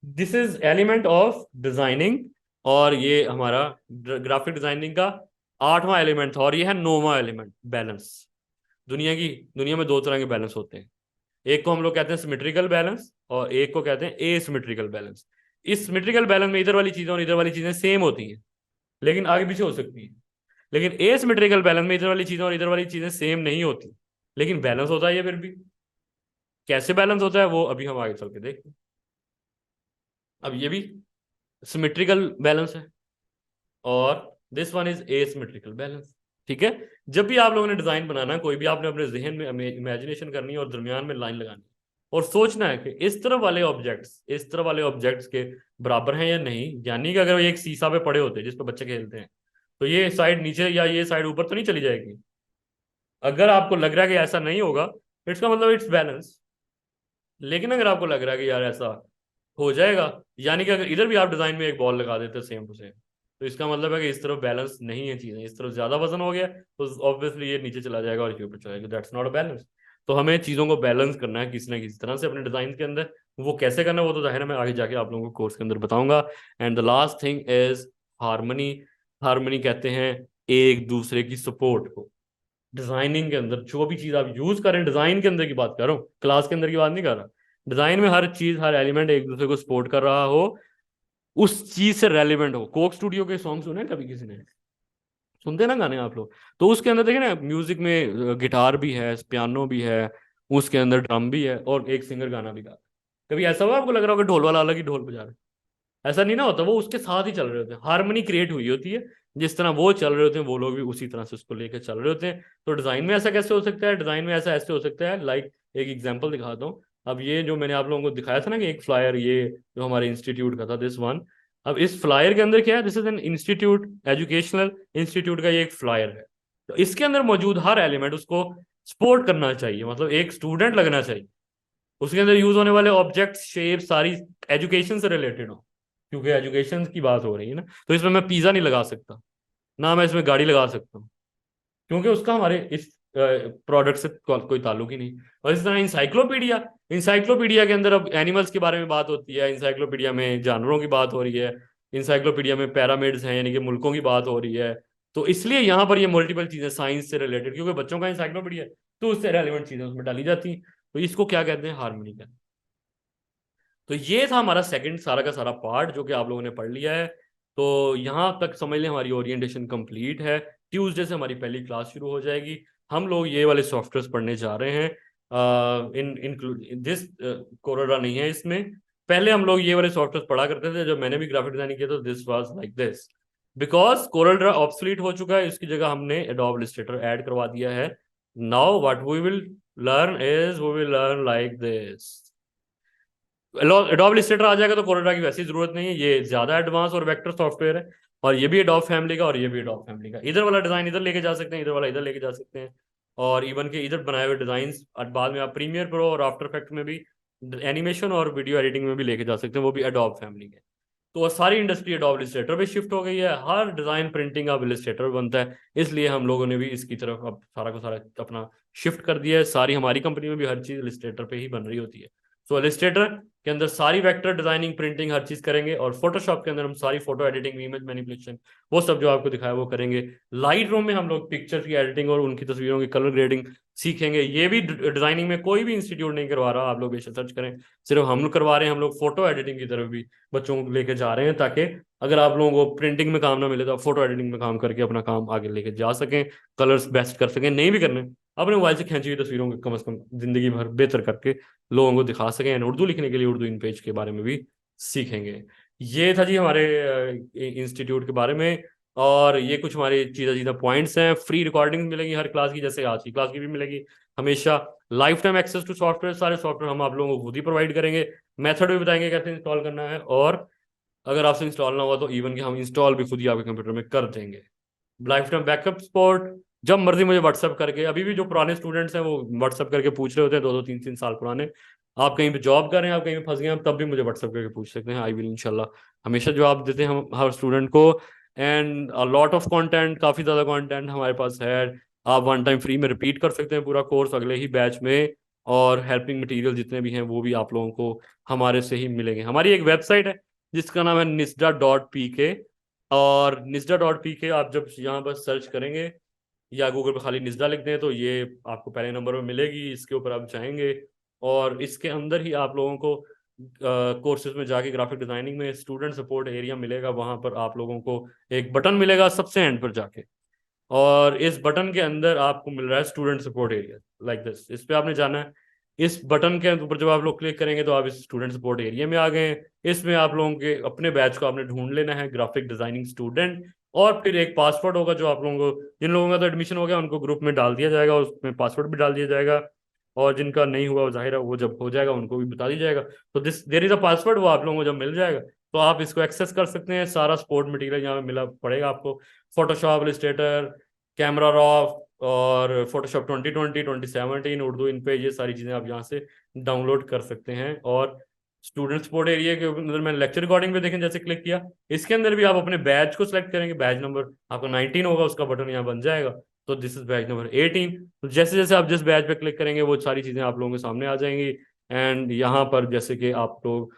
[SPEAKER 1] this is element of designing. और ये हमारा ग्राफिक डिजाइनिंग का 8वां एलिमेंट था, और ये है 9वां एलिमेंट, बैलेंस। दुनिया में दो तरह के बैलेंस होते हैं, एक को हम लोग कहते हैं सिमेट्रिकल बैलेंस और एक को कहते हैं एसिमेट्रिकल बैलेंस। इस सिमेट्रिकल बैलेंस में इधर वाली चीजें और इधर वाली चीजें सेम होती हैं, लेकिन आगे पीछे हो सकती है। लेकिन एसिमेट्रिकल बैलेंस में इधर वाली चीजें और इधर वाली चीजें सेम नहीं होती, लेकिन बैलेंस होता है ये फिर भी। कैसे बैलेंस होता है वो अभी हम आगे चल के देखते हैं। अब ये भी सिमेट्रिकल बैलेंस है और this one is asymmetrical balance. ठीक है, जब भी आप लोगों ने डिजाइन बनाना है कोई भी, आपने अपने जहन में इमेजिनेशन करनी है और दरमियान में लाइन लगानी है और सोचना है कि इस तरह वाले ऑब्जेक्ट्स के बराबर हैं या नहीं। यानी कि अगर ये एक सीसा पे पड़े होते हैं जिस पे बच्चे खेलते हैं, तो ये साइड नीचे या ये साइड ऊपर तो नहीं चली जाएगी। अगर आपको लग रहा है कि ऐसा नहीं होगा, इसका मतलब इट्स बैलेंस। लेकिन अगर आपको लग रहा है कि यार ऐसा हो जाएगा, यानी कि अगर इधर भी आप डिजाइन में एक बॉल लगा देते सेम टू सेम, तो इसका मतलब है कि इस तरफ बैलेंस नहीं है चीजें, इस तरफ ज्यादा वजन हो गया तो ऑब्वियसली ये नीचे चला जाएगा और ये ऊपर चला जाएगा, दैट्स नॉट अ बैलेंस। तो हमें चीजों को बैलेंस करना है किसी ना किसी तरह से अपने डिजाइन के अंदर। वो कैसे करना है वो तो जाहिर है मैं आगे जाके आप लोगों को कोर्स के अंदर बताऊंगा। And the last thing is harmony. Harmony कहते हैं एक दूसरे की सपोर्ट को। डिजाइनिंग के अंदर जो भी चीज आप यूज करें, डिजाइन के अंदर की बात कर रहा हूँ, क्लास के अंदर की बात नहीं कर रहा। डिजाइन में हर चीज, हर एलिमेंट एक दूसरे को सपोर्ट कर रहा हो, उस चीज से रेलिवेंट हो। कोक स्टूडियो के सॉन्ग सुने कभी किसी ने? सुनते हैं ना गाने आप लोग? तो उसके अंदर देखिए ना, म्यूजिक में गिटार भी है, पियानो भी है, उसके अंदर ड्रम भी है, और एक सिंगर गाना भी गा रहा है। कभी ऐसा हुआ आपको लग रहा होगा ढोल वाला अलग ही ढोल बजा रहा है? ऐसा नहीं ना होता, वो उसके साथ ही चल रहे होते हैं, हारमोनी क्रिएट हुई होती है। जिस तरह वो चल रहे होते हैं वो लोग भी उसी तरह से उसको लेकर चल रहे होते हैं। तो डिजाइन में ऐसा कैसे हो सकता है? डिजाइन में ऐसा ऐसे हो सकता है, लाइक एक एग्जांपल दिखाता हूँ। अब ये जो मैंने आप लोगों को दिखाया था ना कि एक फ्लायर, ये जो हमारे इंस्टीट्यूट का था, दिस वन। अब इस फ्लायर के अंदर क्या है? This is an institute, educational institute का ये एक फ्लायर है। तो इसके अंदर मौजूद हर एलिमेंट उसको सपोर्ट करना चाहिए, मतलब एक स्टूडेंट लगना चाहिए। उसके अंदर यूज होने वाले ऑब्जेक्ट, शेप सारी एजुकेशन से रिलेटेड हो, क्योंकि एजुकेशन की बात हो रही है ना। तो इसमें मैं पिज्जा नहीं लगा सकता, ना मैं इसमें गाड़ी लगा सकता हूँ, क्योंकि उसका हमारे इस प्रोडक्ट से कोई ताल्लुक ही नहीं। और इस तरह इंसाइक्लोपीडिया, इंसाइक्लोपीडिया के अंदर अब एनिमल्स के बारे में बात होती है, इंसाइक्लोपीडिया में जानवरों की बात हो रही है, इंसाइक्लोपीडिया में पैरामिड्स हैं यानी कि मुल्कों की बात हो रही है। तो इसलिए यहाँ पर ये मल्टीपल चीजें साइंस से रिलेटेड, क्योंकि बच्चों का इंसाइक्लोपीडिया है, तो उससे रेलिवेंट चीजें उसमें डाली जाती हैं। तो इसको क्या कहते हैं? हार्मनी कहते हैं। तो ये था हमारा सेकंड सारा का सारा पार्ट जो कि आप लोगों ने पढ़ लिया है। तो यहाँ तक समझ लें हमारी ओरिएंटेशन कंप्लीट है। ट्यूसडे से हमारी पहली क्लास शुरू हो जाएगी। हम लोग ये वाले सॉफ्टवेयर पढ़ने जा रहे हैं। इन इंक्लूड दिस कोरोना नहीं है इसमें। पहले हम लोग ये वाले सॉफ्टवेयर पढ़ा करते थे, जब मैंने भी ग्राफिक डिजाइनिंग किया तो this was like this. Because Corel Draw obsolete हो चुका है, इसकी जगह हमने एडोब इलस्ट्रेटर ऐड करवा दिया है। Now what we will learn is we will learn like this. Adobe Illustrator आ जाएगा तो कोरोड्रा की वैसी जरूरत नहीं है, ये ज्यादा एडवांस और वेक्टर सॉफ्टवेयर है। और ये भी एडोब फैमिली का और ये भी एडोब फैमिली का। इधर वाला डिजाइन इधर लेके जा सकते हैं, इधर वाला इधर लेके जा सकते हैं। और इवन के इधर बनाए हुए डिजाइन बाद में आप प्रीमियर प्रो और आफ्टर इफेक्ट में भी, एनिमेशन और वीडियो एडिटिंग में भी लेके जा सकते हैं, वो भी एडोब फैमिली के। तो सारी इंडस्ट्री एडोब इलस्ट्रेटर पे शिफ्ट हो गई है, हर डिजाइन प्रिंटिंग अब इलस्ट्रेटर बनता है। इसलिए हम लोगों ने भी इसकी तरफ अब सारा को सारा अपना शिफ्ट कर दिया है। सारी हमारी कंपनी में भी हर चीज इलस्ट्रेटर पे ही बन रही होती है। सो इलस्ट्रेटर के अंदर सारी वेक्टर डिजाइनिंग, प्रिंटिंग, हर चीज करेंगे। और फोटोशॉप के अंदर हम सारी फोटो एडिटिंग, इमेज मैनिपुलेशन, वो सब जो आपको दिखाया वो करेंगे। लाइट रूम में हम लोग पिक्चर की एडिटिंग और उनकी तस्वीरों की कलर ग्रेडिंग सीखेंगे। ये भी डिजाइनिंग में कोई भी इंस्टीट्यूट नहीं करवा रहा, आप लोग बेशक सर्च करें, सिर्फ हम लोग करवा रहे हैं। हम लोग फोटो एडिटिंग की तरफ भी बच्चों को लेके जा रहे हैं, ताकि अगर आप लोगों को प्रिंटिंग में काम ना मिले तो आप फोटो एडिटिंग में काम करके अपना काम आगे लेके जा सकें, कलर्स बेस्ट कर सकें। नहीं भी करने, अपने मोबाइल से खींची हुई तस्वीरों को कम से कम जिंदगी भर बेहतर करके लोगों को दिखा सकें। एंड उर्दू लिखने के लिए उर्दू इन पेज के बारे में भी सीखेंगे। ये था जी हमारे इंस्टीट्यूट के बारे में। और ये कुछ हमारे चीज़ा चीज़ा पॉइंट्स हैं। फ्री रिकॉर्डिंग मिलेगी हर क्लास की, जैसे आज की क्लास की भी मिलेगी हमेशा। Life time access to software, सारे सॉफ्टवेयर हम आप लोगों को खुद ही प्रोवाइड करेंगे। मेथड भी बताएंगे कैसे इंस्टॉल करना है, और अगर आपसे इंस्टॉल ना हुआ तो इवन कि हम इंस्टॉल भी खुद ही आपके कंप्यूटर में कर देंगे। लाइफ टाइम बैकअप सपोर्ट, जब मर्जी मुझे व्हाट्सअप करके, अभी भी जो पुराने स्टूडेंट्स हैं वो व्हाट्सअप करके पूछ रहे होते हैं, 2-2 3-3 साल पुराने, आप कहीं पे जॉब कर रहे हैं, आप कहीं पे फंस गए हैं, तब भी मुझे व्हाट्सअप करके पूछ सकते हैं। आई विल इंशाल्लाह हमेशा जवाब देते हैं हम हर स्टूडेंट को। And a lot of content, काफ़ी ज़्यादा कंटेंट हमारे पास है। आप वन टाइम फ्री में रिपीट कर सकते हैं पूरा कोर्स अगले ही बैच में। और हेल्पिंग मटेरियल जितने भी हैं वो भी आप लोगों को हमारे से ही मिलेंगे। हमारी एक वेबसाइट है जिसका नाम है nisda.pk। और nisda.pk आप जब यहाँ पर सर्च करेंगे या गूगल पर खाली निजदा लिखते हैं तो ये आपको पहले नंबर में मिलेगी। इसके ऊपर आप जाएंगे और इसके अंदर ही आप लोगों को कोर्सेज में जाके ग्राफिक डिजाइनिंग में स्टूडेंट सपोर्ट एरिया मिलेगा। वहां पर आप लोगों को एक बटन मिलेगा सबसे एंड पर जाके, और इस बटन के अंदर आपको मिल रहा है student support area, like this. इस पे आपने जाना है। इस बटन के ऊपर जब आप लोग क्लिक करेंगे तो आप इस स्टूडेंट सपोर्ट एरिया में आ गए हैं। इसमें आप लोगों के अपने बैच को आपने ढूंढ लेना है, ग्राफिक डिजाइनिंग स्टूडेंट। और फिर एक पासवर्ड होगा जो आप लोगों को, जिन लोगों का तो एडमिशन हो गया उनको ग्रुप में डाल दिया जाएगा, उसमें पासवर्ड भी डाल दिया जाएगा। और जिनका नहीं हुआ वो जाहिर है वो जब हो जाएगा उनको भी बता दिया जाएगा। तो this there is a password, वो आप लोगों को जब मिल जाएगा तो आप इसको एक्सेस कर सकते हैं। सारा सपोर्ट मटेरियल यहाँ पे मिला पड़ेगा आपको। फोटोशॉप, इलस्ट्रेटर, कैमरा रॉ और फोटोशॉप 2020, 2017, उर्दू इन पे, ये सारी चीज़ें आप यहाँ से डाउनलोड कर सकते हैं। और स्टूडेंट सपोर्ट एरिया के अंदर मैंने लेक्चर रिकॉर्डिंग पे देखें जैसे क्लिक किया, इसके अंदर भी आप अपने बैच को सिलेक्ट करेंगे, बैच नंबर आपका 19 होगा, उसका बटन यहाँ बन जाएगा, तो दिस इज बैच नंबर 18। तो जैसे जैसे आप जिस बैच पे क्लिक करेंगे वो सारी चीजें आप लोगों के सामने आ जाएंगी। एंड यहाँ पर जैसे कि आप लोग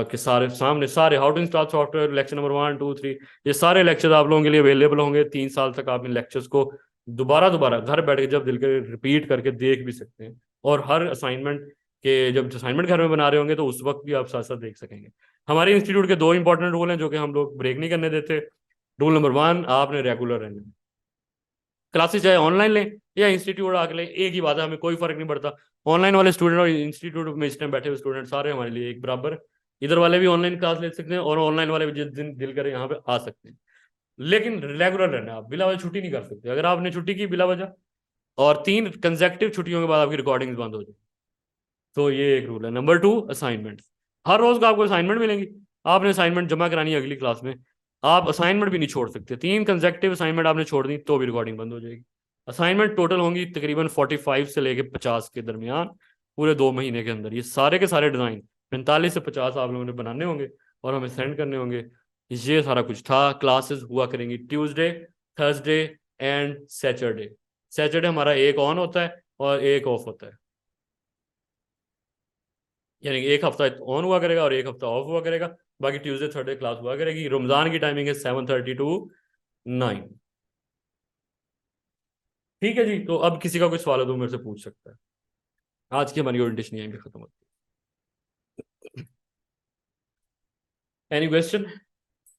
[SPEAKER 1] के सारे सामने सारे how to install software lecture number 1 2 3 ये सारे लेक्चर आप लोगों के लिए अवेलेबल होंगे। 3 साल तक आप इन लेक्चर्स को दोबारा दोबारा घर बैठ के जब दिल के रिपीट करके देख भी सकते हैं, और हर असाइनमेंट के जब असाइनमेंट घर में बना रहे होंगे तो उस वक्त भी आप साथ साथ देख सकेंगे। हमारे इंस्टीट्यूट के 2 इंपॉर्टेंट रूल हैं जो कि हम लोग ब्रेक नहीं करने देते। रूल नंबर 1, आपने रेगुलर रहना है, क्लासेस चाहे ऑनलाइन लें या इंस्टीट्यूट आके लें, एक ही बात है, हमें कोई फर्क नहीं पड़ता। ऑनलाइन वाले स्टूडेंट और इंस्टीट्यूट में इस टाइम बैठे हुए स्टूडेंट सारे हमारे लिए एक बराबर है। इधर वाले भी ऑनलाइन क्लास ले सकते हैं और ऑनलाइन वाले भी जिस दिन दिल करे यहाँ पे आ सकते हैं, लेकिन रेगुलर रहना है। आप बिला वजह छुट्टी नहीं कर सकते। अगर आपने छुट्टी की बिला वजह और 3 कंसेक्टिव छुट्टियों के बाद आपकी रिकॉर्डिंग बंद हो जाए, तो ये एक रूल है। Number 2, assignment. हर रोज का आपको असाइनमेंट मिलेंगी, आपने असाइनमेंट जमा करानी है अगली क्लास में, आप असाइनमेंट भी नहीं छोड़ सकते। 3 कंसेक्टिव असाइनमेंट आपने छोड़ दी तो भी रिकॉर्डिंग बंद हो जाएगी। असाइनमेंट टोटल होंगी तकरीबन 45 से लेके 50 के दरमियान पूरे 2 महीने के अंदर। ये सारे के सारे डिजाइन 45 से 50 आप लोगों ने बनाने होंगे और हमें सेंड करने होंगे। ये सारा कुछ था। क्लासेस हुआ करेंगी Tuesday, Thursday and Saturday. Saturday हमारा एक ऑन होता है और एक ऑफ होता है, यानी एक हफ्ता ऑन हुआ करेगा और एक हफ्ता ऑफ हुआ करेगा। बाकी ट्यूसडे थर्सडे क्लास हुआ करेगी। रमजान की टाइमिंग है 7:30 to 9। ठीक है जी, तो अब किसी का कोई सवाल हो तो मेरे से पूछ सकता है। आज की हमारी ओरिएंटेशन यहीं पे खत्म होती है। Any question?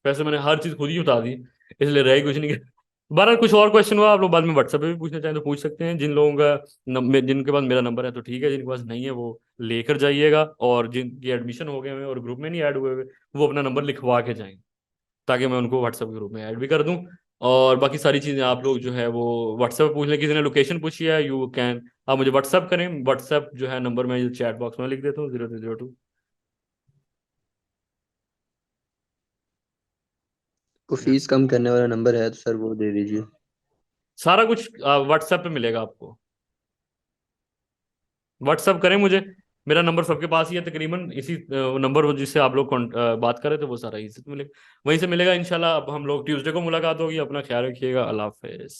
[SPEAKER 1] वैसे मैंने हर चीज खुद ही बता दी, इसलिए रह कुछ नहीं। बहरहाल कुछ और क्वेश्चन हुआ आप लोग बाद में व्हाट्सएप पे भी पूछना चाहें तो पूछ सकते हैं। जिन लोगों का जिनके पास मेरा नंबर है तो ठीक है, जिनके पास नहीं है वो लेकर जाइएगा, और जिनकी एडमिशन हो गए हुए और ग्रुप में नहीं ऐड हुए हुए वो अपना नंबर लिखवा के जाएं, ताकि मैं उनको व्हाट्सएप ग्रुप में ऐड भी कर दूं। और बाकी सारी चीज़ें आप लोग जो है वो व्हाट्सएप पे पूछ लें। किसी ने लोकेशन पूछी है, यू कैन, आप मुझे व्हाट्सएप करें। व्हाट्सएप जो है नंबर मैं चैट बॉक्स में लिख देता हूँ, 0302।
[SPEAKER 4] को फीस कम करने वाला नंबर है तो सर वो दे दीजिए।
[SPEAKER 1] सारा कुछ व्हाट्सएप पे मिलेगा आपको। व्हाट्सएप करें मुझे, मेरा नंबर सबके पास ही है तकरीबन। इसी नंबर जिससे आप लोग बात करें तो वो सारा इसी से मिलेगा, वहीं से मिलेगा इंशाल्लाह। अब हम लोग ट्यूसडे को मुलाकात होगी। अपना ख्याल रखिएगा। अल्लाह हाफिज़।